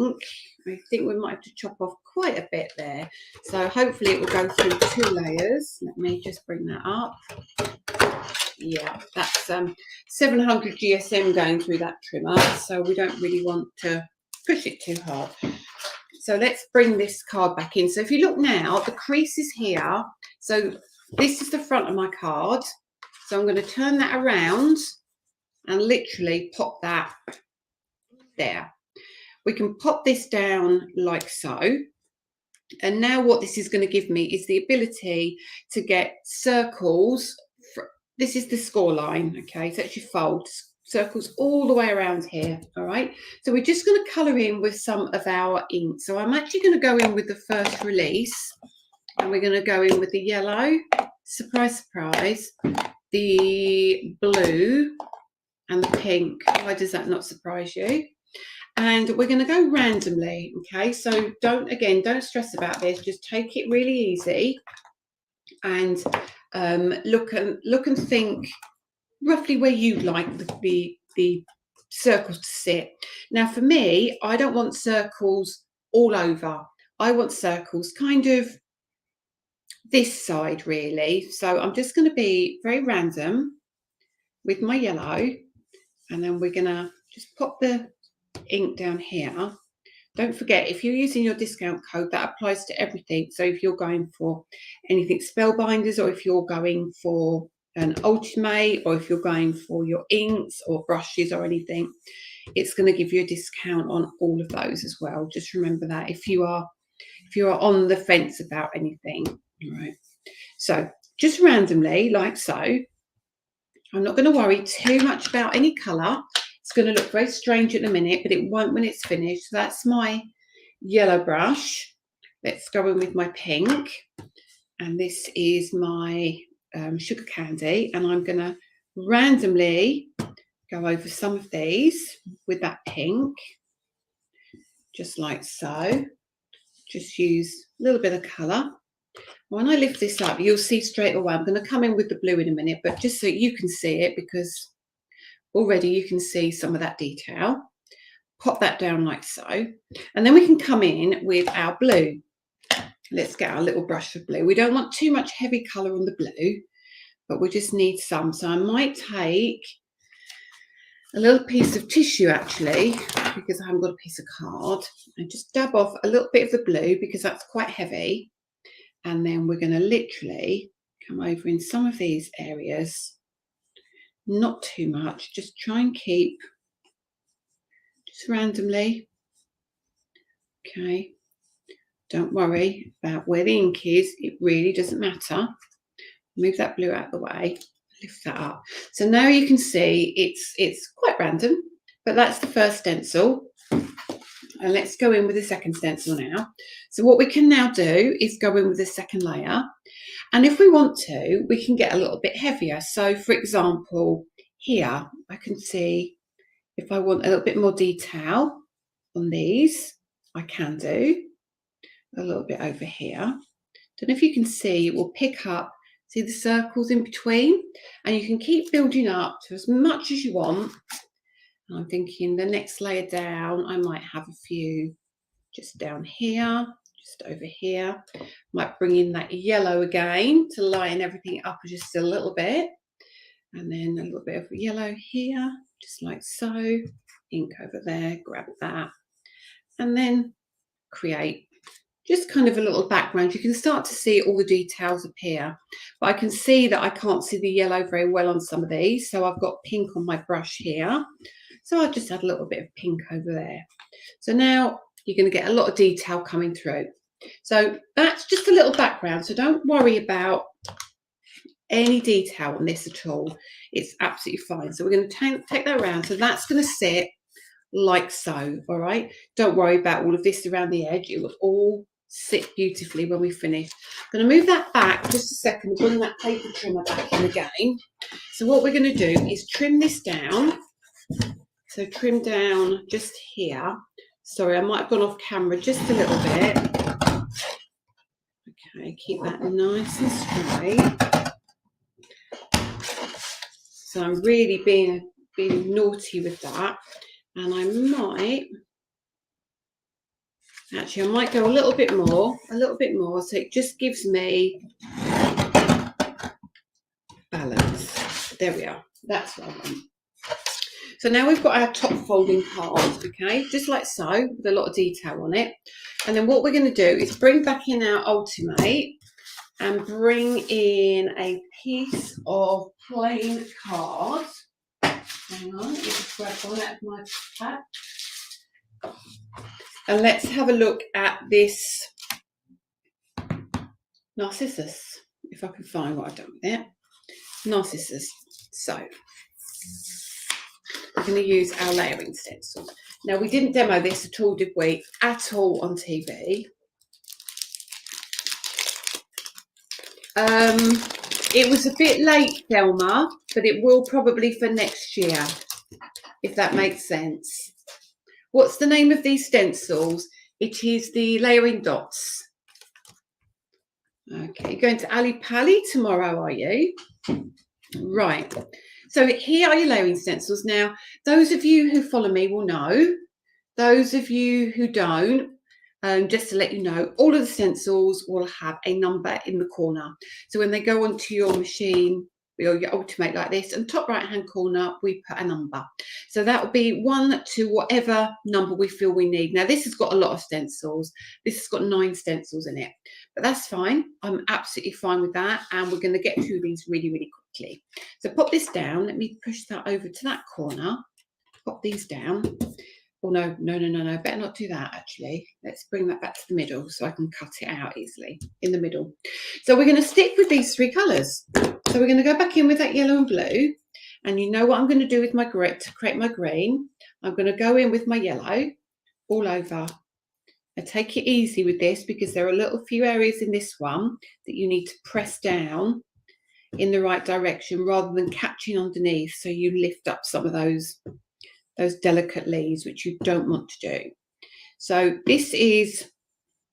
Speaker 1: we might have to chop off quite a bit there, so hopefully it will go through 2 layers. Let me just bring that up. Yeah, that's 700 GSM going through that trimmer, so we don't really want to push it too hard. So let's bring this card back in. So if you look now, the crease is here. So this is the front of my card. So I'm going to turn that around and literally pop that there. We can pop this down like so. And now what this is going to give me is the ability to get circles. This is the score line, okay? So it's your folds, circles all the way around here, all right? So we're just going to colour in with some of our ink. So I'm actually going to go in with the first release, and we're going to go in with the yellow, surprise, surprise, the blue and the pink. Why does that not surprise you? And we're going to go randomly, okay? So don't stress about this. Just take it really easy, and look and think roughly where you'd like the circles to sit. Now for me, I don't want circles all over. I want circles kind of this side really. So I'm just going to be very random with my yellow, and then we're going to just pop the ink down here. Don't forget, if you're using your discount code, that applies to everything. So if you're going for anything Spellbinders, or if you're going for an Ultimate, or if you're going for your inks or brushes or anything, it's going to give you a discount on all of those as well. Just remember that if you are on the fence about anything. All right. So just randomly, like so. I'm not going to worry too much about any colour. It's going to look very strange in a minute, but it won't when it's finished. So that's my yellow brush. Let's go in with my pink. And this is my sugar candy. And I'm going to randomly go over some of these with that pink. Just like so. Just use a little bit of colour. When I lift this up, you'll see straight away. I'm going to come in with the blue in a minute, but just so you can see it, because already you can see some of that detail. Pop that down like so, and then we can come in with our blue. Let's get our little brush of blue. We don't want too much heavy colour on the blue, but we just need some. So I might take a little piece of tissue actually, because I haven't got a piece of card, and just dab off a little bit of the blue, because that's quite heavy. And then we're going to literally come over in some of these areas. Not too much, just try and keep just randomly. Okay, don't worry about where the ink is, it really doesn't matter. Move that blue out of the way, lift that up. So now you can see it's quite random, but that's the first stencil. And let's go in with the second stencil now. So what we can now do is go in with the second layer. And if we want to, we can get a little bit heavier. So for example, here, I can see if I want a little bit more detail on these, I can do a little bit over here. Don't know if you can see, it will pick up, see the circles in between, and you can keep building up to as much as you want. I'm thinking the next layer down, I might have a few just down here, just over here. Might bring in that yellow again to line everything up just a little bit. And then a little bit of yellow here, just like so. Ink over there, grab that. And then create just kind of a little background. You can start to see all the details appear. But I can see that I can't see the yellow very well on some of these. So I've got pink on my brush here. So I'll just add a little bit of pink over there. So now you're going to get a lot of detail coming through. So that's just a little background. So don't worry about any detail on this at all. It's absolutely fine. So we're going to take that around. So that's going to sit like so. All right, don't worry about all of this around the edge. It will all sit beautifully when we finish. I'm going to move that back just a second, bring that paper trimmer back in again. So what we're going to do is trim this down. So trim down just here. Sorry, I might have gone off camera just a little bit. Okay, keep that nice and straight. So I'm really being naughty with that. And I might go a little bit more, so it just gives me balance. There we are. That's what I want. So now we've got our top folding card, okay, just like so, with a lot of detail on it. And then what we're going to do is bring back in our Ultimate and bring in a piece of plain card. Hang on, let me just grab one out of my pack. And let's have a look at this Narcissus, if I can find what I've done with it. Narcissus. So we're going to use our layering stencil. Now, we didn't demo this at all, did we? At all on TV. It was a bit late, Thelma, but it will probably for next year, if that makes sense. What's the name of these stencils? It is the layering dots. Okay, you're going to Ali Pali tomorrow, are you? Right. So here are your layering stencils. Now, those of you who follow me will know. Those of you who don't, just to let you know, all of the stencils will have a number in the corner. So when they go onto your machine, or your Ultimate like this, and top right hand corner, we put a number. So that will be 1 to whatever number we feel we need. Now, this has got a lot of stencils. This has got 9 stencils in it, but that's fine. I'm absolutely fine with that. And we're going to get through these really, really quickly. So pop this down. Let me push that over to that corner. Pop these down. Oh, no, better not do that, actually. Let's bring that back to the middle so I can cut it out easily in the middle. So we're going to stick with these 3 colours. So we're going to go back in with that yellow and blue. And you know what I'm going to do with my grit to create my green? I'm going to go in with my yellow all over. I take it easy with this because there are a little few areas in this one that you need to press down in the right direction rather than catching underneath. So you lift up some of those delicate leaves, which you don't want to do. So this is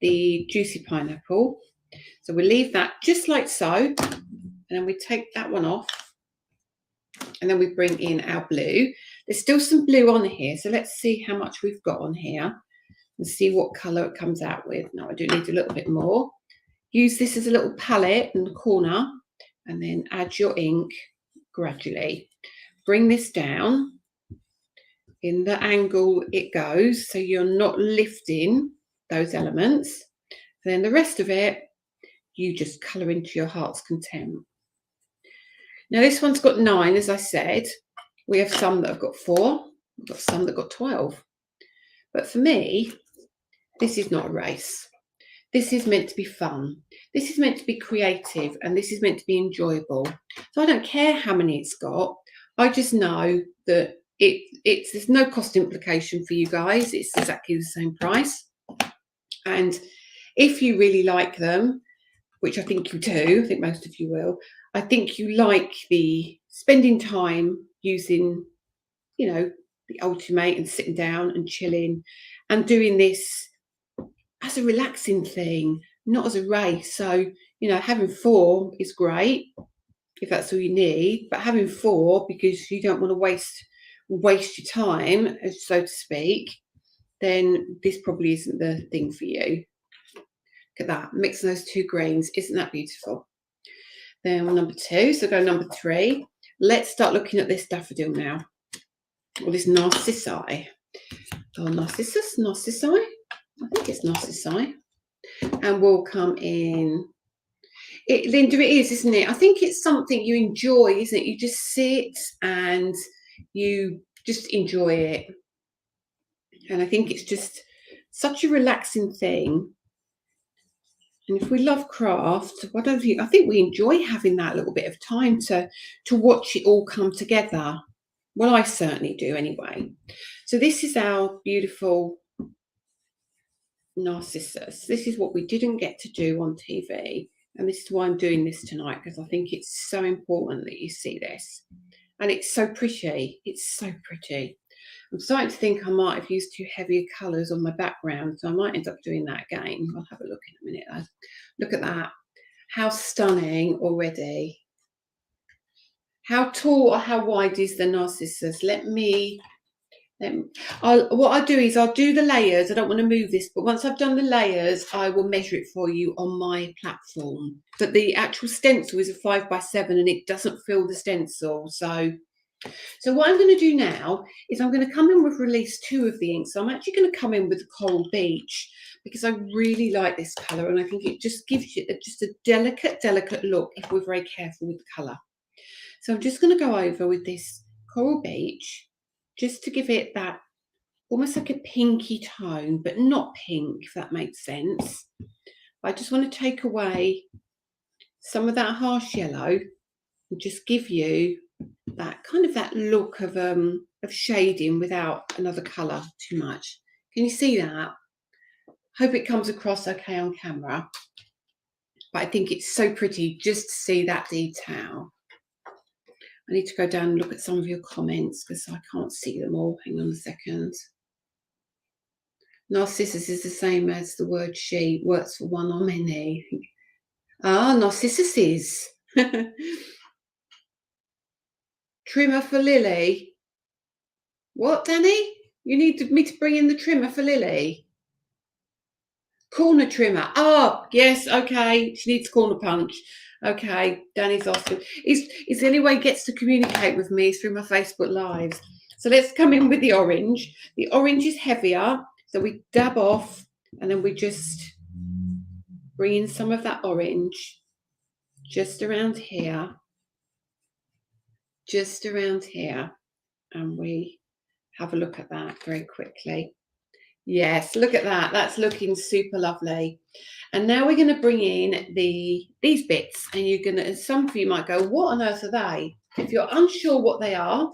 Speaker 1: the juicy pineapple. So we leave that just like so, and then we take that one off, and then we bring in our blue. There's still some blue on here, so let's see how much we've got on here and see what colour it comes out with. Now I do need a little bit more. Use this as a little palette in the corner, and then add your ink gradually. Bring this down in the angle it goes, so you're not lifting those elements. Then the rest of it, you just colour into your heart's content. Now this one's got 9, as I said. We have some that have got 4. We've got some that got 12. But for me, this is not a race. This is meant to be fun. This is meant to be creative, and this is meant to be enjoyable. So I don't care how many it's got. I just know that there's no cost implication for you guys. It's exactly the same price. And if you really like them, which I think you do, I think most of you will, I think you like the spending time using, you know, the Ultimate and sitting down and chilling and doing this as a relaxing thing, not as a race. So, you know, having 4 is great if that's all you need, but having 4 because you don't want to waste your time, so to speak, then this probably isn't the thing for you. Look at that, mixing those 2 greens. Isn't that beautiful? Then number 2, so go number 3. Let's start looking at this daffodil now, or this narcissi. Oh, Narcissus, narcissi. I think it's narcissi. And we'll come in. Linda, it is, isn't it? I think it's something you enjoy, isn't it? You just sit and you just enjoy it. And I think it's just such a relaxing thing. And if we love craft, I think we enjoy having that little bit of time to watch it all come together. Well, I certainly do anyway. So this is our beautiful Narcissus. This is what we didn't get to do on TV. And this is why I'm doing this tonight, because I think it's so important that you see this. And it's so pretty. It's so pretty. I'm starting to think I might have used too heavier colours on my background, so I might end up doing that again. I'll have a look in a minute though. Look at that. How stunning already. How tall or how wide is the Narcissus? What I'll do is I'll do the layers. I don't want to move this, but once I've done the layers, I will measure it for you on my platform. But the actual stencil is a 5x7 and it doesn't fill the stencil. So what I'm going to do now is I'm going to come in with release 2 of the ink. So I'm actually going to come in with the Coral Beach because I really like this colour and I think it just gives you just a delicate look if we're very careful with the colour. So I'm just going to go over with this Coral Beach just to give it that almost like a pinky tone, but not pink, if that makes sense. I just want to take away some of that harsh yellow and just give you that kind of that look of shading without another colour too much. Can you see that? Hope it comes across okay on camera. But I think it's so pretty just to see that detail. I need to go down and look at some of your comments because I can't see them all. Hang on a second. Narcissus is the same as the word she, works for one or many. Ah, Narcissus is. Trimmer for Lily. What, Danny? You need me to bring in the trimmer for Lily? Corner trimmer. Oh, yes, okay. She needs corner punch. Okay, Danny's asking. Is the only way he gets to communicate with me is through my Facebook Lives. So let's come in with the orange. The orange is heavier, so we dab off and then we just bring in some of that orange just around here. Just around here. And we have a look at that very quickly. Yes, look at that. That's looking super lovely. And now we're going to bring in these bits, and you're going to, some of you might go, what on earth are they? If you're unsure what they are,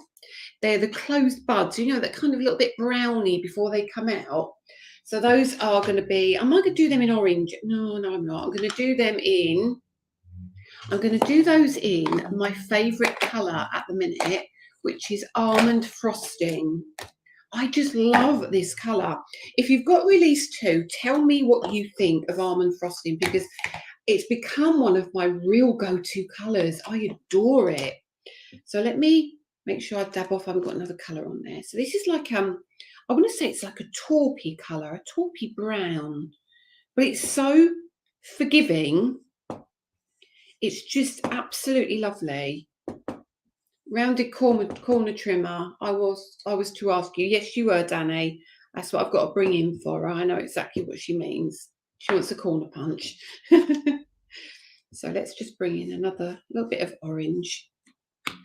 Speaker 1: they're the closed buds, you know, that kind of a little bit browny before they come out. So those are going to be, am I going to do them in orange? No, I'm not. I'm going to do them in, I'm going to do those in my favourite colour at the minute, which is almond frosting. I just love this colour. If you've got release 2, tell me what you think of almond frosting because it's become one of my real go-to colours. I adore it. So let me make sure I dab off. I haven't got another colour on there. So this is like, I want to say it's like a taupey colour, a taupey brown, but it's so forgiving. It's just absolutely lovely. Rounded corner trimmer. I was to ask you. Yes, you were, Danny. That's what I've got to bring in for her. I know exactly what she means. She wants a corner punch. So let's just bring in another little bit of orange.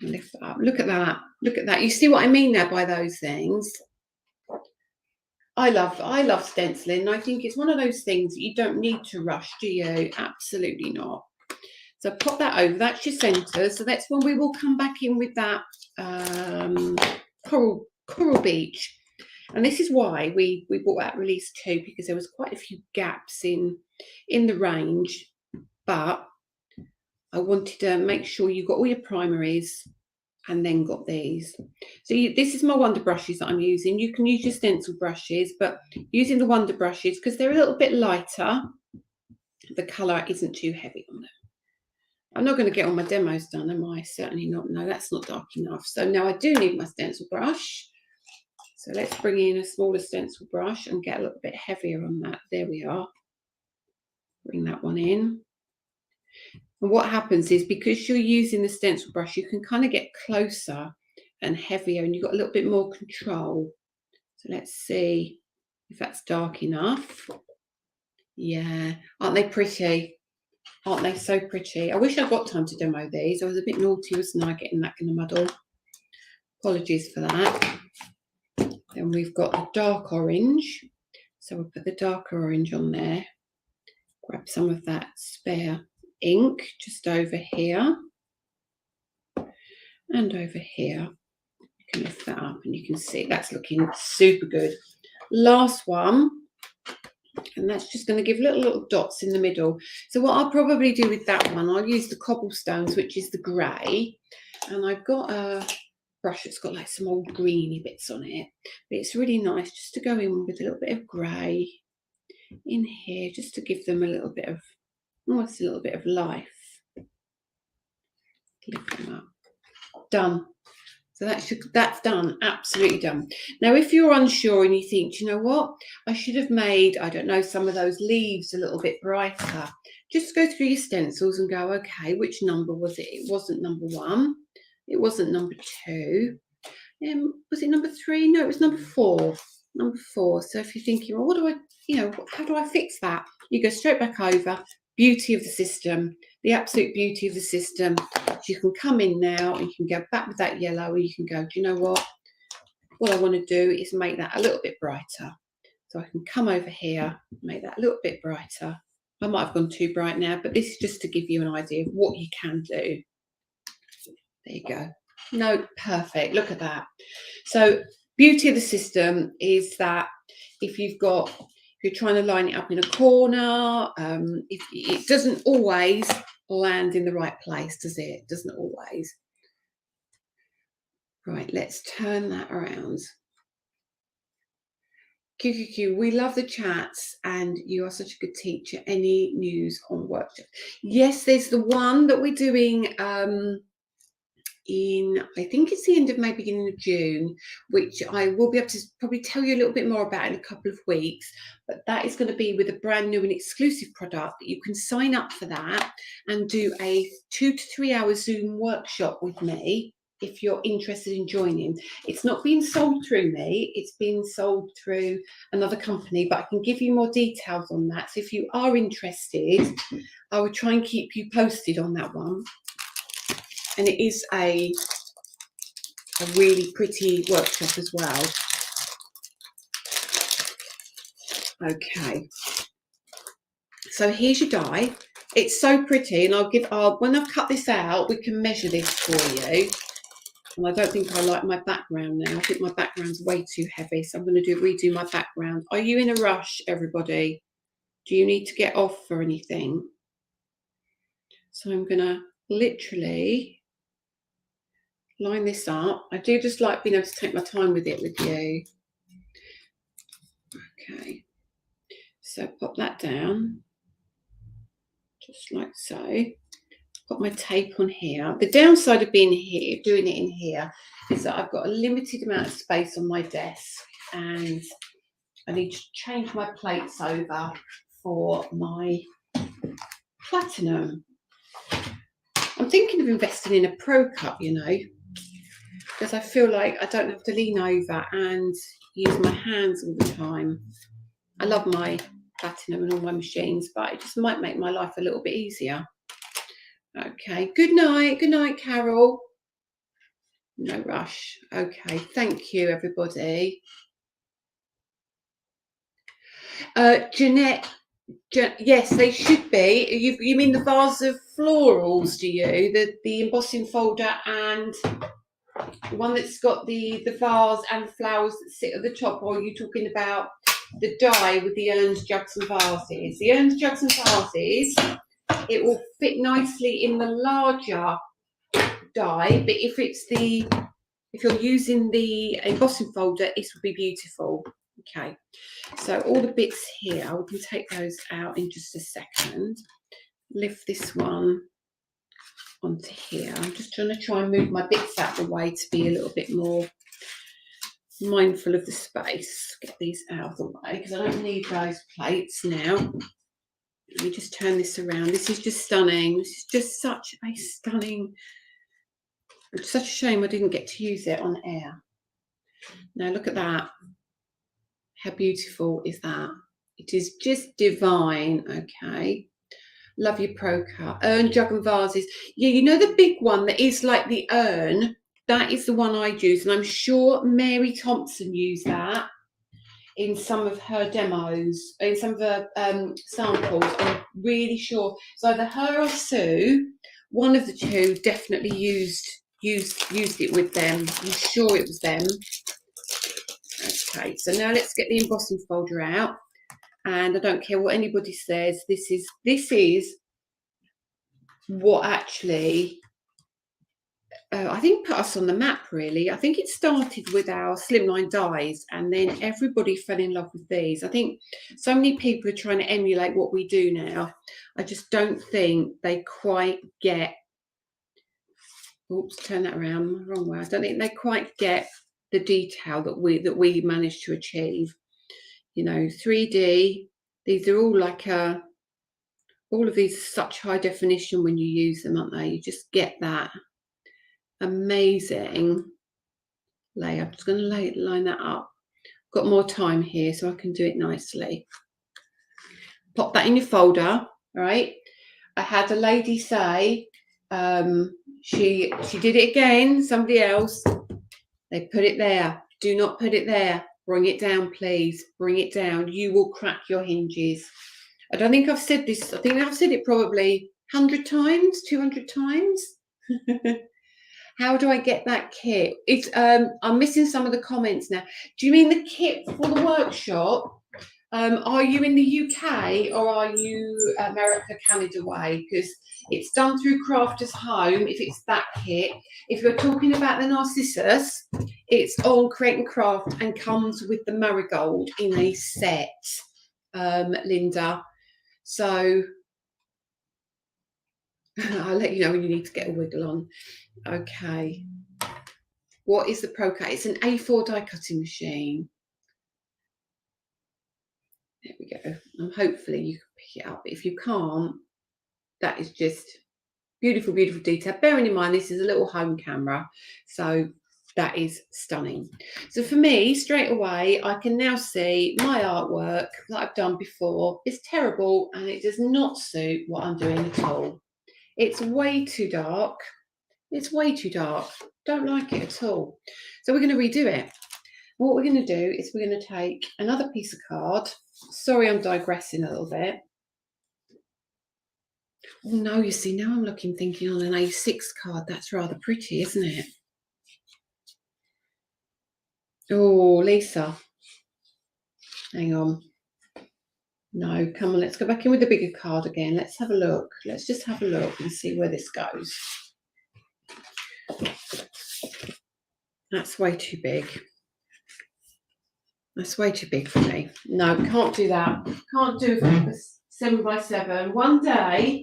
Speaker 1: And lift that up. Look at that. Look at that. You see what I mean there by those things? I love stenciling. I think it's one of those things that you don't need to rush, do you? Absolutely not. So pop that over, that's your centre. So that's when we will come back in with that Coral Beach. And this is why we bought that release 2, because there was quite a few gaps in the range. But I wanted to make sure you got all your primaries and then got these. So this is my Wonder brushes that I'm using. You can use your stencil brushes, but using the Wonder brushes, because they're a little bit lighter, the colour isn't too heavy on them. I'm not going to get all my demos done, am I? Certainly not. No, that's not dark enough. So now I do need my stencil brush. So let's bring in a smaller stencil brush and get a little bit heavier on that. There we are. Bring that one in. And what happens is, because you're using the stencil brush, you can kind of get closer and heavier, and you've got a little bit more control. So let's see if that's dark enough. Yeah, aren't they pretty? Aren't they so pretty? I wish I'd got time to demo these. I was a bit naughty, wasn't I, getting that in the muddle? Apologies for that. Then we've got the dark orange. So we'll put the darker orange on there. Grab some of that spare ink just over here and over here. can lift that up and you can see that's looking super good. Last one, and that's just going to give little dots in the middle. So what I'll probably do with that one, I'll use the cobblestones, which is the grey, and I've got a brush that's got like some old greeny bits on it, but it's really nice just to go in with a little bit of grey in here, just to give them a little bit of, almost a little bit of life. Lift them up. Done. So that's done, absolutely done. Now, if you're unsure and you think, do you know what, I should have made, I don't know, some of those leaves a little bit brighter, just go through your stencils and go, okay, which number was it? It wasn't number 1. It wasn't number 2. Was it number 3? No, it was number 4. Number 4. So if you're thinking, well, what do I, how do I fix that? You go straight back over. Beauty of the system, the absolute beauty of the system. So you can come in now and you can go back with that yellow, or you can go, do you know what I want to do is make that a little bit brighter. So I can come over here, make that a little bit brighter. I might have gone too bright now, but this is just to give you an idea of what you can do. There you go. No, perfect. Look at that. So beauty of the system is that if you're trying to line it up in a corner, if it doesn't always land in the right place, does it? It doesn't always. Right, let's turn that around. QQQ, we love the chats and you are such a good teacher. Any news on workshop? Yes, there's the one that we're doing in, I think it's the end of May, beginning of June, which I will be able to probably tell you a little bit more about in a couple of weeks, but that is going to be with a brand new and exclusive product that you can sign up for that and do a 2 to 3 hour Zoom workshop with me if you're interested in joining. It's not being sold through me, it's being sold through another company, but I can give you more details on that. So if you are interested, I will try and keep you posted on that one. And it is a really pretty workshop as well. Okay. So here's your die. It's so pretty, and when I've cut this out, we can measure this for you. And I don't think I like my background now. I think my background's way too heavy, so I'm going to redo my background. Are you in a rush, everybody? Do you need to get off or anything? So I'm going to literally line this up. I do just like being able to take my time with it with you. Okay, so pop that down, just like so. Got my tape on here. The downside of doing it in here, is that I've got a limited amount of space on my desk, and I need to change my plates over for my platinum. I'm thinking of investing in a Pro Cup, because I feel like I don't have to lean over and use my hands all the time. I love my platinum and all my machines, but it just might make my life a little bit easier. Okay, good night, Carol. No rush. Okay, thank you, everybody. Jeanette, yes, they should be. You mean the vase of florals, do you? The embossing folder and the one that's got the vase and the flowers that sit at the top, or are you talking about the die with the urns, jugs and vases? The urns, jugs and vases, it will fit nicely in the larger die, but if you're using the embossing folder, it will be beautiful. Okay, so all the bits here, we can take those out in just a second. Lift this one onto here. I'm just trying to move my bits out of the way to be a little bit more mindful of the space. Get these out of the way because I don't need those plates now. Let me just turn this around. This is just stunning. This is just such a stunning. It's such a shame I didn't get to use it on air. Now look at that. How beautiful is that? It is just divine. Okay. Love your Pro Cup. Urn, jug and vases. Yeah, the big one that is like the urn, that is the one I use. And I'm sure Mary Thompson used that in some of her demos, in some of her samples. I'm really sure. So either her or Sue, one of the two definitely used used it with them. I'm sure it was them. Okay, so now let's get the embossing folder out. And I don't care what anybody says, this is what actually I think put us on the map, really. I think it started with our slimline dies, and then everybody fell in love with these. I think so many people are trying to emulate what we do now. I just don't think they quite get, oops, turn that around, wrong way. I don't think they quite get the detail that we managed to achieve. You know, 3D, these are all like all of these are such high definition when you use them, aren't they? You just get that amazing layer. I'm just going to line that up. Got more time here, so I can do it nicely. Pop that in your folder. All right. I had a lady say she did it again. Somebody else. They put it there. Do not put it there. Bring it down, please. Bring it down. You will crack your hinges. I don't think I've said this. I think I've said it probably 100 times, 200 times. How do I get that kit? It's I'm missing some of the comments now. Do you mean the kit for the workshop? Are you in the UK or are you America, Canada way? Because it's done through Crafters Home, if it's that kit. If you're talking about the Narcissus, it's on Create and Craft and comes with the marigold in a set, Linda. So I'll let you know when you need to get a wiggle on. Okay. What is the Procate? It's an A4 die cutting machine. There we go. And hopefully you can pick it up. If you can't, that is just beautiful, beautiful detail. Bearing in mind, this is a little home camera. So that is stunning. So for me, straight away, I can now see my artwork that I've done before is terrible and it does not suit what I'm doing at all. It's way too dark. It's way too dark. Don't like it at all. So we're going to redo it. What we're going to do is we're going to take another piece of card. Sorry, I'm digressing a little bit. Oh no, you see, now I'm thinking on an A6 card. That's rather pretty, isn't it? Oh, Lisa. Hang on. No, come on, let's go back in with the bigger card again. Let's have a look. Let's just have a look and see where this goes. That's way too big. That's way too big for me. No, can't do that. Can't do a 7 by 7. One day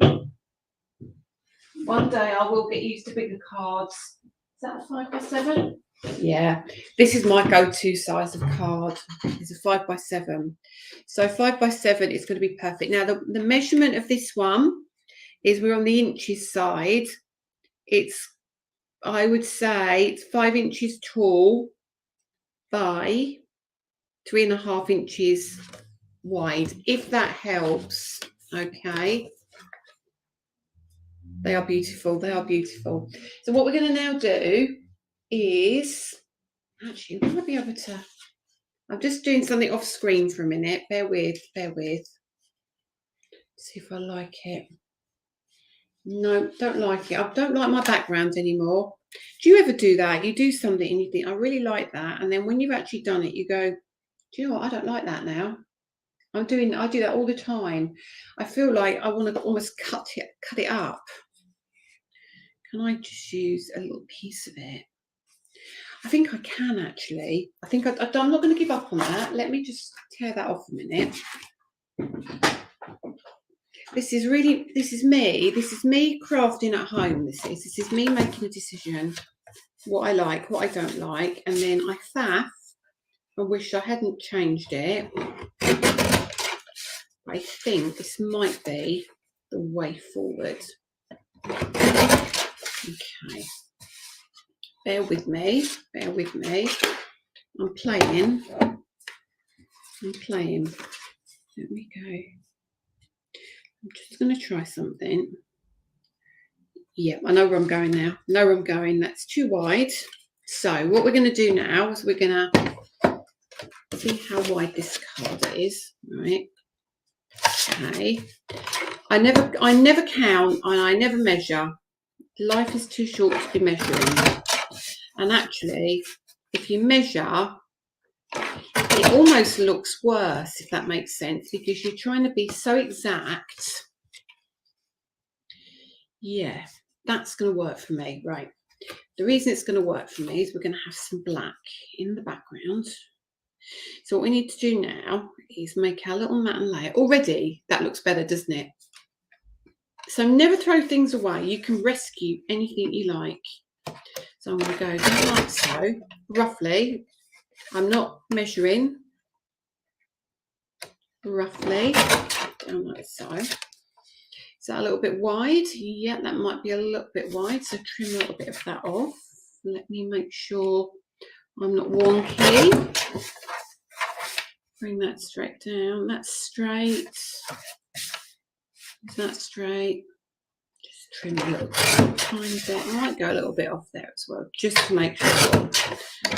Speaker 1: I will get used to bigger cards. Is that a 5 by 7? Yeah, this is my go-to size of card. It's a 5 by 7. So 5 by 7 is going to be perfect. Now the measurement of this one is we're on the inches side. It's, I would say, it's 5 inches tall by 3.5 inches wide, if that helps. Okay, they are beautiful. They are beautiful. So what we're going to now do is, actually, will I be able to, I'm just doing something off screen for a minute. Bear with. See if I like it. No, don't like it. I don't like my background anymore. Do you ever do that? You do something and you think, I really like that. And then when you've actually done it, you go, do you know what? I don't like that now. I do that all the time. I feel like I want to almost cut it up. Can I just use a little piece of it? I think I can actually. I think I'm not going to give up on that. Let me just tear that off a minute. This is me crafting at home. This is me making a decision, what I like, what I don't like, and then I wish I hadn't changed it. I think this might be the way forward. Okay. Bear with me. I'm playing. Let me go. I'm just going to try something. Yeah, I know where I'm going now. That's too wide. So what we're going to do now is we're going to see how wide this card is. Right. Okay. I never count and I never measure. Life is too short to be measuring. And actually, if you measure, it almost looks worse, if that makes sense, because you're trying to be so exact. Yeah, that's going to work for me. Right. The reason it's going to work for me is we're going to have some black in the background. So what we need to do now is make our little matte layer. Already, that looks better, doesn't it? So never throw things away. You can rescue anything you like. So I'm going to go down like so, roughly. I'm not measuring. Roughly, down like so. Is that a little bit wide? Yeah, that might be a little bit wide. So trim a little bit of that off. Let me make sure I'm not wonky. Bring that straight down. That's straight. Is that straight? Just trim a little tiny bit. I might go a little bit off there as well, just to make sure.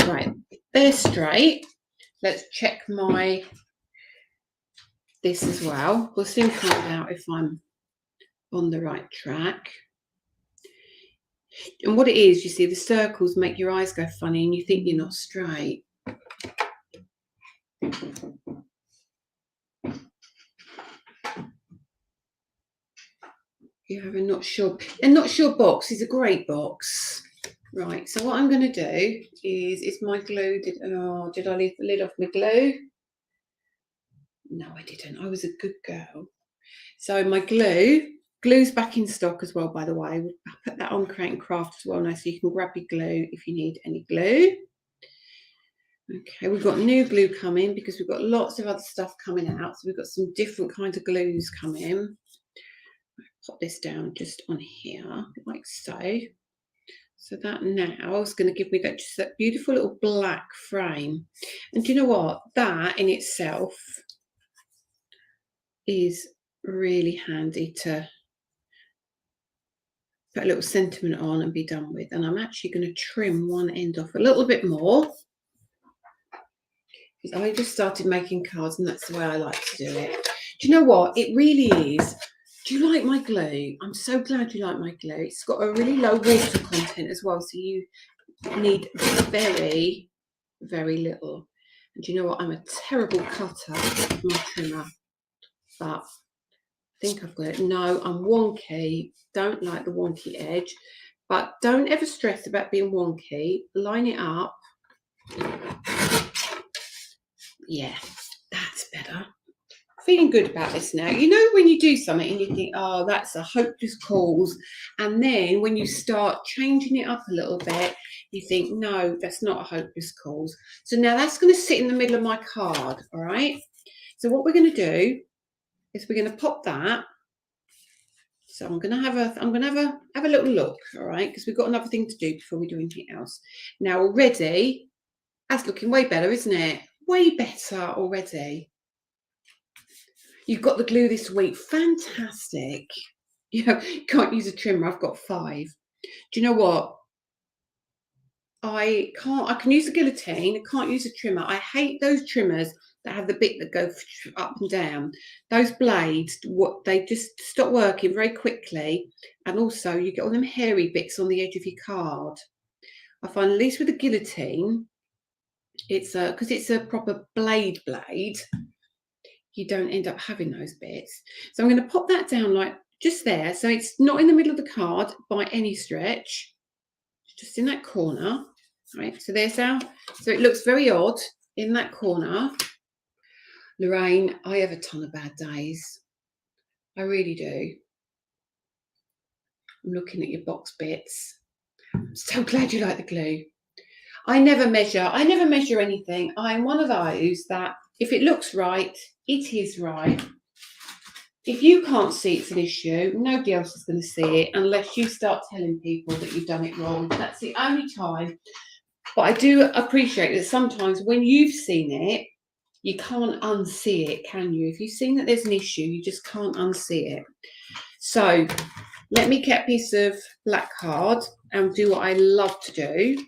Speaker 1: Right, they're straight. Let's check this as well. We'll soon find out if I'm on the right track. And what it is, you see, the circles make your eyes go funny and you think you're not straight. You have a not sure box is a great box. Right, so what I'm going to do is my glue, did I leave the lid off my glue? No, I didn't. I was a good girl. So my glue's back in stock as well, by the way. I'll put that on Create and Craft as well now, so you can grab your glue if you need any glue. Okay, we've got new glue coming because we've got lots of other stuff coming out. So we've got some different kinds of glues coming. Pop this down just on here, like so. So that now is going to give me that beautiful little black frame. And do you know what? That in itself is really handy to put a little sentiment on and be done with. And I'm actually going to trim one end off a little bit more. Because I just started making cards and that's the way I like to do it. Do you know what? It really is. Do you like my glue? I'm so glad you like my glue. It's got a really low water content as well. So you need very, very little. And do you know what? I'm a terrible cutter with my trimmer. But I think I've got it. No, I'm wonky. Don't like the wonky edge. But don't ever stress about being wonky. Line it up. Yeah, that's better. Feeling good about this now. You know when you do something and you think, oh, that's a hopeless cause. And then when you start changing it up a little bit, you think, no, that's not a hopeless cause. So now that's going to sit in the middle of my card, all right? So what we're going to do is we're going to pop that. So I'm going to have a little look, all right? Because we've got another thing to do before we do anything else. Now already, that's looking way better, isn't it? Way better already. You've got the glue this week. Fantastic. You know, can't use a trimmer. I've got 5. Do you know what? I can use a guillotine. I can't use a trimmer. I hate those trimmers that have the bit that go up and down. Those blades, they just stop working very quickly. And also you get all them hairy bits on the edge of your card. I find at least with a guillotine, because it's a proper blade, you don't end up having those bits. So I'm going to pop that down like just there. So it's not in the middle of the card by any stretch, just in that corner. Right, so so it looks very odd in that corner. Lorraine, I have a ton of bad days. I really do. I'm looking at your box bits. I'm so glad you like the glue. I never measure anything. I'm one of those that if it looks right, it is right. If you can't see it's an issue, nobody else is going to see it unless you start telling people that you've done it wrong. That's the only time. But I do appreciate that sometimes when you've seen it, you can't unsee it, can you? If you've seen that there's an issue, you just can't unsee it. So let me get a piece of black card and do what I love to do.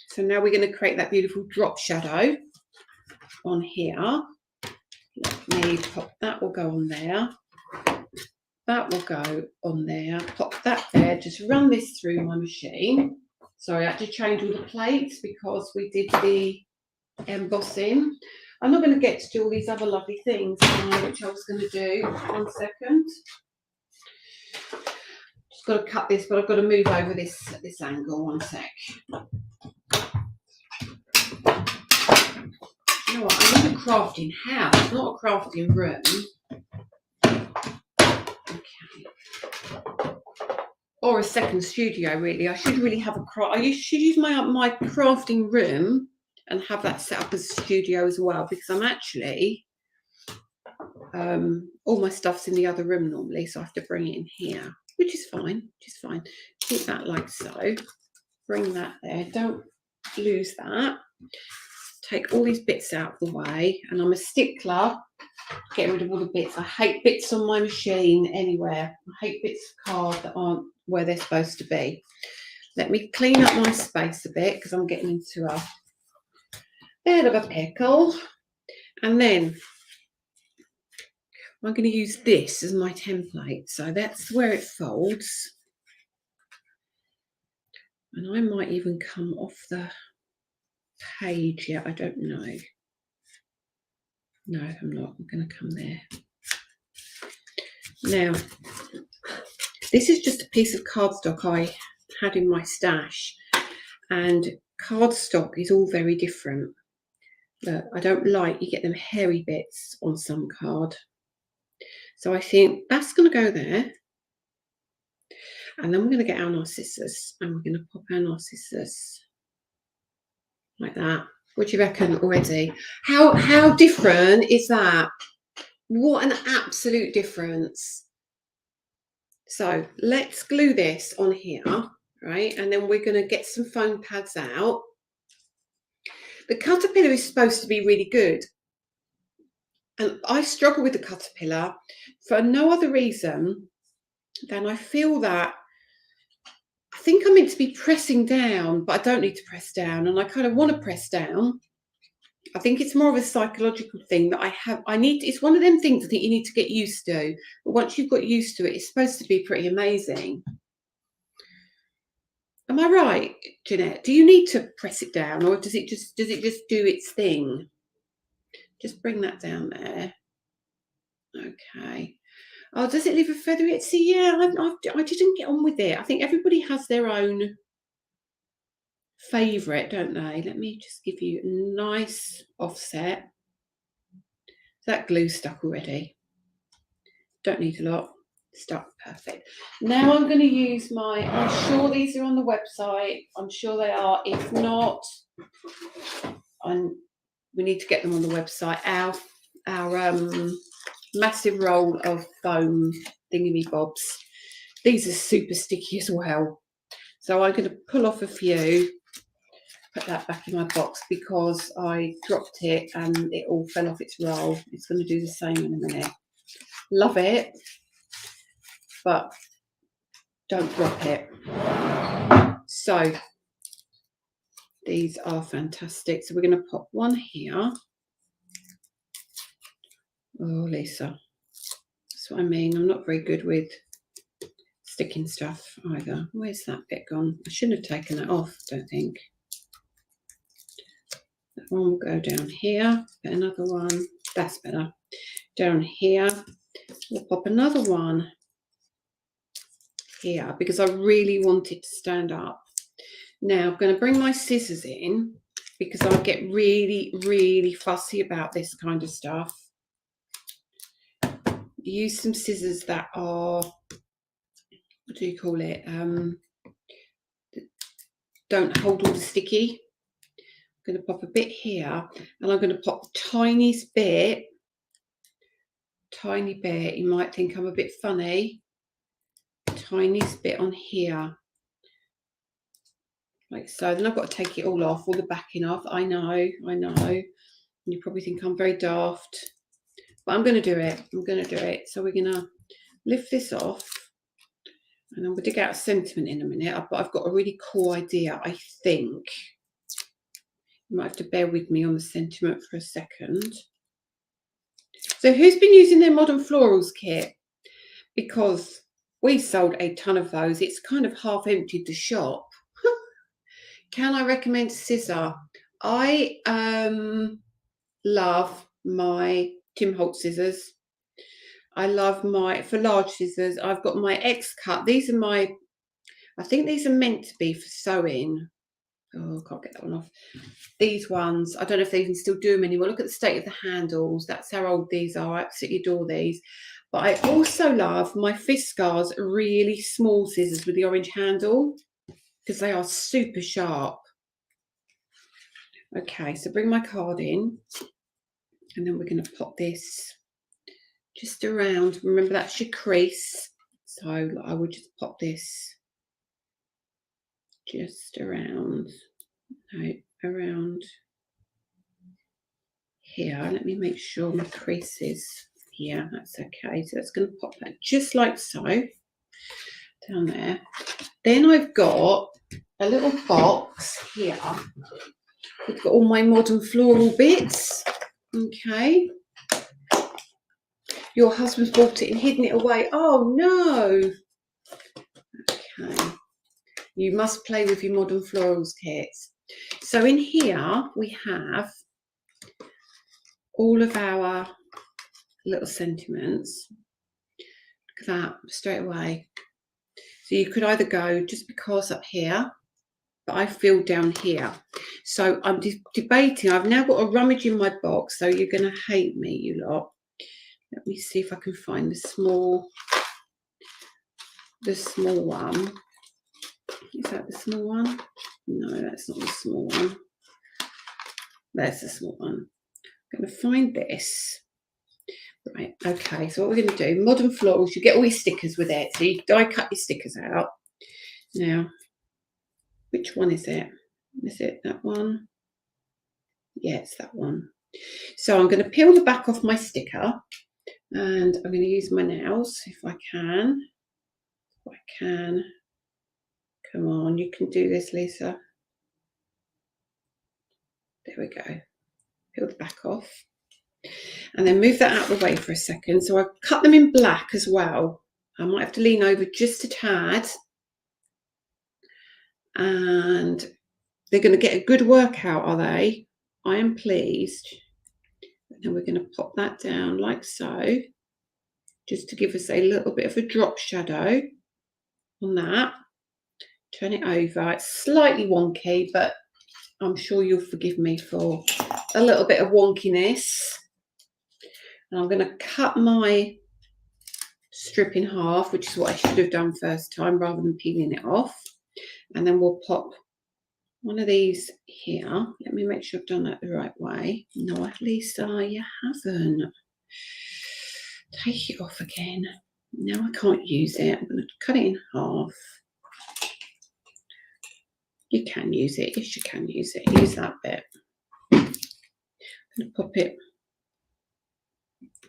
Speaker 1: So now we're going to create that beautiful drop shadow on here. Let me pop that, will go on there. that will go on there. Pop that there. Just run this through my machine. Sorry, I had to change all the plates because we did the embossing. I'm not going to get to do all these other lovely things, which I was going to do. 1 second. Just got to cut this, but I've got to move over this angle. 1 sec. You know what? I need a crafting house, not a crafting room. Okay. Or a second studio, really. I should really have I should use my crafting room and have that set up as a studio as well, because I'm actually all my stuff's in the other room normally, so I have to bring it in here, which is fine. Keep that like so. Bring that there. Don't lose that. Take all these bits out of the way, and I'm a stickler getting rid of all the bits. I hate bits on my machine anywhere. I hate bits of card that aren't where they're supposed to be. Let me clean up my space a bit because I'm getting into a bit of a pickle. And then I'm going to use this as my template. So that's where it folds. And I might even come off the page yet. I don't know. No, I'm not. I'm going to come there. Now, this is just a piece of cardstock I had in my stash. And cardstock is all very different. Look, I don't like, you get them hairy bits on some card. So I think that's going to go there. And then we're going to get our Narcissus. And we're going to pop our Narcissus like that. What do you reckon already? How different is that? What an absolute difference. So let's glue this on here, right? And then we're going to get some foam pads out. The caterpillar is supposed to be really good. And I struggle with the caterpillar for no other reason than I feel that I think I'm meant to be pressing down, but I don't need to press down. And I kind of want to press down. I think it's more of a psychological thing that it's one of them things I think you need to get used to. But once you've got used to it, it's supposed to be pretty amazing. Am I right, Jeanette? Do you need to press it down, or does it just do its thing? Just bring that down there. Okay. Oh, does it leave a feather? See, yeah, I didn't get on with it. I think everybody has their own favourite, don't they? Let me just give you a nice offset. That glue stuck already. Don't need a lot. Stuck, perfect. Now I'm going to use I'm sure these are on the website. I'm sure they are. If not, we need to get them on the website. Our massive roll of foam thingy bobs. These are super sticky as well. So I'm going to pull off a few, put that back in my box because I dropped it and it all fell off its roll. It's going to do the same in a minute. Love it, but don't drop it. So these are fantastic. So we're going to pop one here. Oh, Lisa, that's what I mean. I'm not very good with sticking stuff either. Where's that bit gone? I shouldn't have taken that off, I don't think. That one will go down here. Get another one. That's better. Down here. We'll pop another one here because I really want it to stand up. Now I'm going to bring my scissors in because I get really, really fussy about this kind of stuff. Use some scissors that are, what do you call it? Don't hold all the sticky. I'm going to pop a bit here, and I'm going to pop the tiniest bit. Tiny bit. You might think I'm a bit funny. Tiniest bit on here, like so. Then I've got to take it all off, all the backing off. I know. You probably think I'm very daft. But I'm going to do it. So we're going to lift this off. And then we'll dig out a sentiment in a minute. But I've got a really cool idea, I think. You might have to bear with me on the sentiment for a second. So who's been using their Modern Florals kit? because we sold a ton of those. It's kind of half emptied the shop. Can I recommend scissor? I love my Tim Holtz scissors. I love for large scissors, I've got my X-Cut. These are I think these are meant to be for sewing. Oh, I can't get that one off. These ones, I don't know if they even still do them anymore. Look at the state of the handles. That's how old these are. I absolutely adore these. But I also love my Fiskars really small scissors with the orange handle, because they are super sharp. Okay, so bring my card in, and then we're going to pop this just around. Remember, that's your crease. So I would just pop this just around here. Let me make sure my crease is here. That's okay. So that's going to pop that just like so down there. Then I've got a little box here. I've got all my modern floral bits. Okay. Your husband's bought it and hidden it away. Oh no. Okay. You must play with your modern florals kits. So in here we have all of our little sentiments. Look at that, straight away. So you could either go just because up here, but I feel down here. So I'm debating. I've now got a rummage in my box, so you're going to hate me, you lot. Let me see if I can find the small one. Is that the small one? No, that's not the small one. There's the small one. I'm going to find this. Right, okay, so what we're going to do, modern florals, you get all your stickers with it. So you die cut your stickers out. Now, which one is it? Is it that one? Yeah, it's that one. So I'm going to peel the back off my sticker, and I'm going to use my nails if I can. If I can. Come on, you can do this, Lisa. There we go. Peel the back off. And then move that out of the way for a second. So I've cut them in black as well. I might have to lean over just a tad. And they're going to get a good workout, are they? I am pleased. And then we're going to pop that down like so, just to give us a little bit of a drop shadow on that. Turn it over. It's slightly wonky, but I'm sure you'll forgive me for a little bit of wonkiness. And I'm going to cut my strip in half, which is what I should have done first time rather than peeling it off. And then we'll pop one of these here. Let me make sure I've done that the right way. No, Lisa, you haven't. Take it off again. Now I can't use it. I'm going to cut it in half. You can use it. Yes, you can use it. Use that bit. I'm going to pop it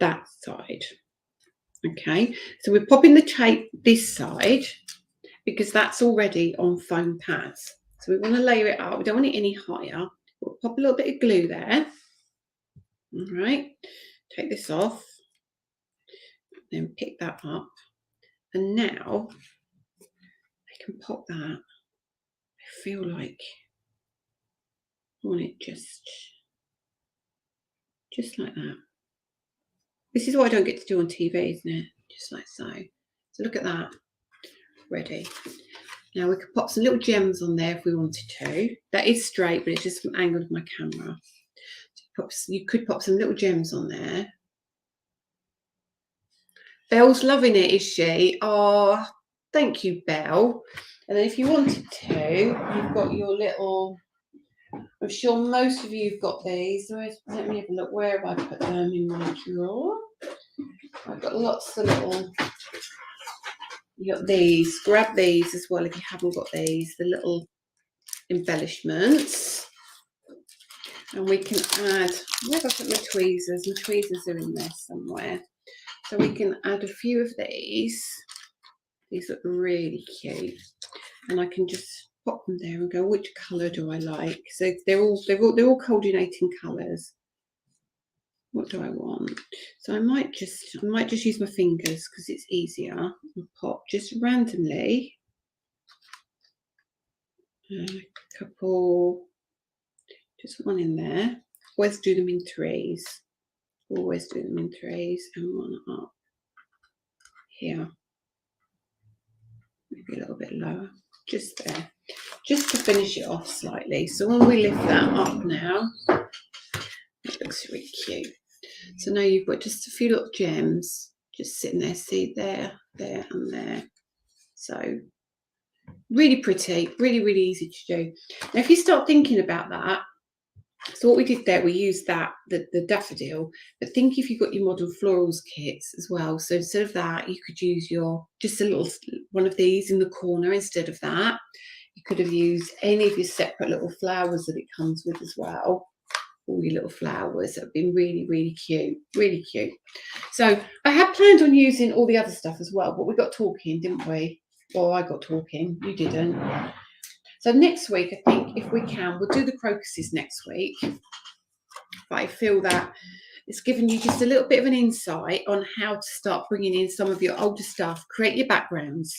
Speaker 1: that side. Okay, so we're popping the tape this side because that's already on foam pads. So we want to layer it up. We don't want it any higher. We'll pop a little bit of glue there. All right, take this off, then pick that up. And now I can pop that. I feel like I want it just like that. This is what I don't get to do on TV, isn't it? Just like so. So look at that. Ready. Now we could pop some little gems on there if we wanted to. That is straight, but it's just from the angle of my camera. So you could pop some little gems on there. Belle's loving it, is she? Oh, thank you, Belle. And then if you wanted to, you've got your little, I'm sure most of you have got these. Let me have a look. Where have I put them in my drawer? I've got lots of little, you got these. Grab these as well if you haven't got these, the little embellishments. And we can add, where have I put my tweezers? My tweezers are in there somewhere. So we can add a few of these. These look really cute. And I can just pop them there and go, which colour do I like? So they're all coordinating colours. what do I want? So I might just use my fingers because it's easier, and pop just randomly a couple, just one in there. Always do them in threes. Always do them in threes, and one up here. Maybe a little bit lower, just there, just to finish it off slightly. So when we lift that up now, it looks really cute. So now you've got just a few little gems just sitting there. See, there, there, and there. So really pretty, really, really easy to do. Now, if you start thinking about that, so what we did there, we used that, the daffodil, but think if you've got your modern florals kits as well. So instead of that, you could use just a little one of these in the corner instead of that. You could have used any of your separate little flowers that it comes with as well. All your little flowers that have been really, really cute, really cute. So I had planned on using all the other stuff as well, but we got talking, didn't we? Well, I got talking, you didn't. So next week, I think if we can, we'll do the crocuses next week. But I feel that it's given you just a little bit of an insight on how to start bringing in some of your older stuff, create your backgrounds.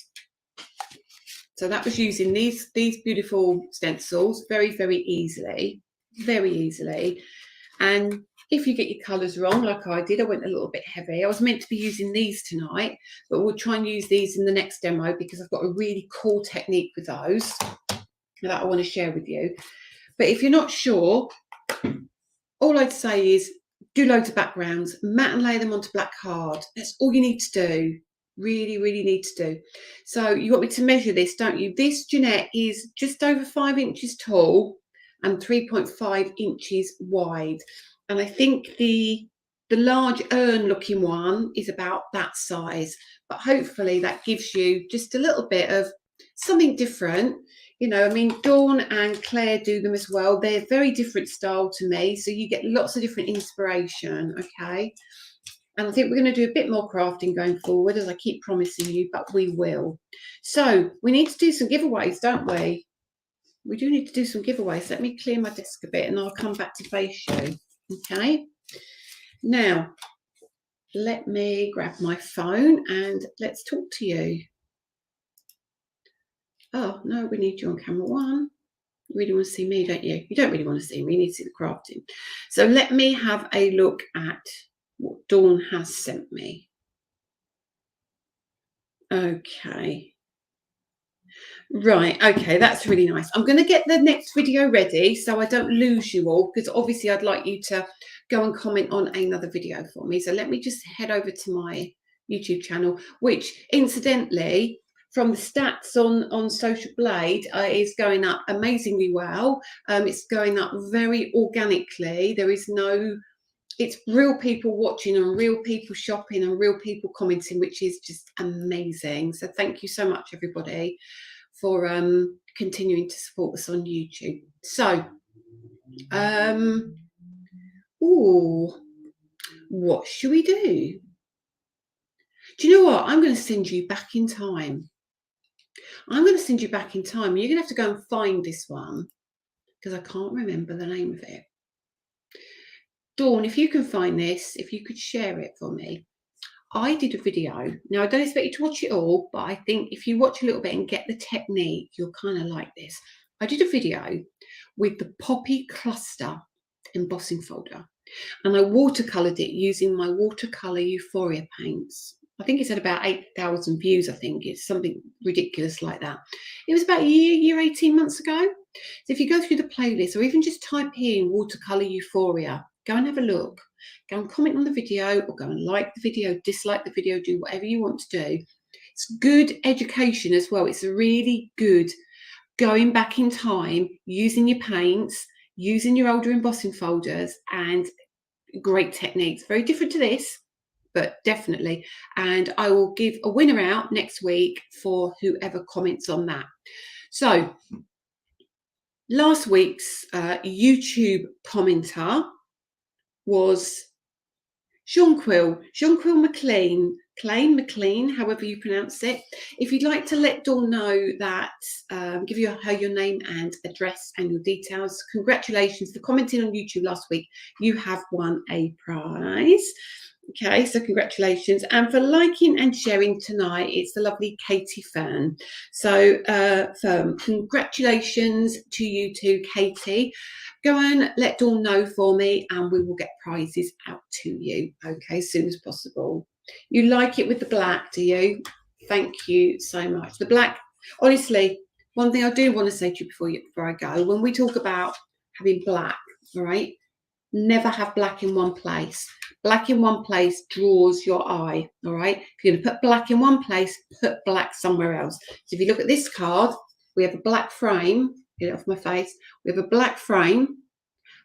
Speaker 1: So that was using these beautiful stencils very, very easily, very easily. And if you get your colours wrong, like I did, I went a little bit heavy. I was meant to be using these tonight, but we'll try and use these in the next demo because I've got a really cool technique with those that I want to share with you. But if you're not sure, all I'd say is do loads of backgrounds, matte and lay them onto black card. That's all you need to do. Really, really need to do. So you want me to measure this, don't you? This Jeanette is just over 5 inches tall and 3.5 inches wide. And I think the large urn looking one is about that size. But hopefully that gives you just a little bit of something different. You know, I mean, Dawn and Claire do them as well. They're very different style to me, so you get lots of different inspiration, okay? And I think we're going to do a bit more crafting going forward, as I keep promising you, but we will. So we need to do some giveaways, don't we? We do need to do some giveaways. Let me clear my desk a bit and I'll come back to face you, okay? Now, let me grab my phone and let's talk to you. Oh, no, we need you on camera one. You really want to see me, don't you? You don't really want to see me. You need to see the crafting. So let me have a look at what Dawn has sent me. Okay. Right, okay, that's really nice. I'm going to get the next video ready so I don't lose you all, because obviously I'd like you to go and comment on another video for me. So let me just head over to my YouTube channel, which incidentally, from the stats on Social Blade, is going up amazingly well. It's going up very organically. There is no, it's real people watching and real people shopping and real people commenting, which is just amazing. So thank you so much, everybody, for continuing to support us on YouTube. So, what should we do? Do you know what? I'm going to send you back in time. I'm going to send you back in time. You're going to have to go and find this one because I can't remember the name of it. Dawn, if you can find this, if you could share it for me. I did a video. Now, I don't expect you to watch it all, but I think if you watch a little bit and get the technique, you'll kind of like this. I did a video with the Poppy Cluster embossing folder, and I watercoloured it using my watercolour Euphoria paints. I think it's had about 8,000 views. I think it's something ridiculous like that. It was about a year, 18 months ago. So if you go through the playlist or even just type in watercolour Euphoria, go and have a look. Go and comment on the video or go and like the video, dislike the video, do whatever you want to do. It's good education as well. It's a really good going back in time, using your paints, using your older embossing folders, and great techniques. Very different to this, but definitely. And I will give a winner out next week for whoever comments on that. So last week's YouTube commenter was Sean Quill McLean McLean, however you pronounce it. If you'd like to let Dawn know that, give her your name and address and your details. Congratulations for commenting on YouTube last week. You have won a prize. Okay, so congratulations. And for liking and sharing tonight, it's the lovely Katie Fern. So congratulations to you too, Katie. Go and let Dawn know for me and we will get prizes out to you, okay, as soon as possible. You like it with the black, do you? Thank you so much. The black, honestly, one thing I do want to say to you before I go, when we talk about having black, all right, never have black in one place. Black in one place draws your eye, all right? If you're going to put black in one place, put black somewhere else. So if you look at this card, we have a black frame. Get it off my face. We have a black frame,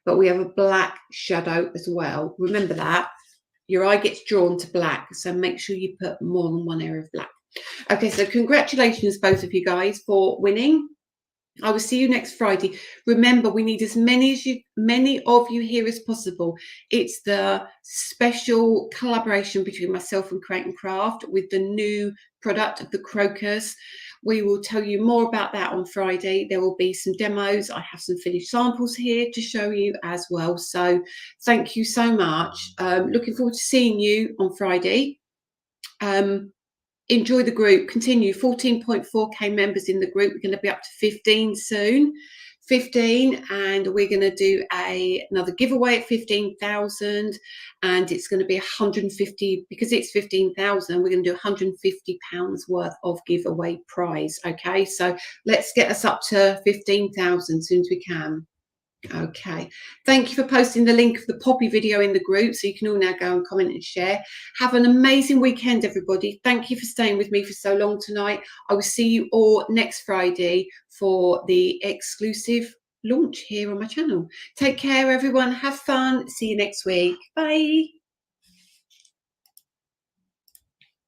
Speaker 1: but we have a black shadow as well. Remember that. Your eye gets drawn to black, so make sure you put more than one area of black. Okay, so congratulations, both of you guys, for winning. I will see you next Friday. Remember, we need as many of you here as possible. It's the special collaboration between myself and Horton Crafts with the new product of the crocus. We will tell you more about that on Friday. There will be some demos. I have some finished samples here to show you as well. So thank you so much. Looking forward to seeing you on Friday. Enjoy the group. Continue. 14.4k members in the group. We're going to be up to 15 soon. 15, and we're going to do another giveaway at 15,000, and it's going to be 150 because it's 15,000. We're going to do 150 pounds worth of giveaway prize. Okay, so let's get us up to 15,000 as soon as we can. Okay, thank you for posting the link of the Poppy video in the group, so you can all now go and comment and share. Have an amazing weekend, everybody. Thank you for staying with me for so long tonight. I will see you all next Friday for the exclusive launch here on my channel. Take care, everyone. Have fun. See you next week. Bye.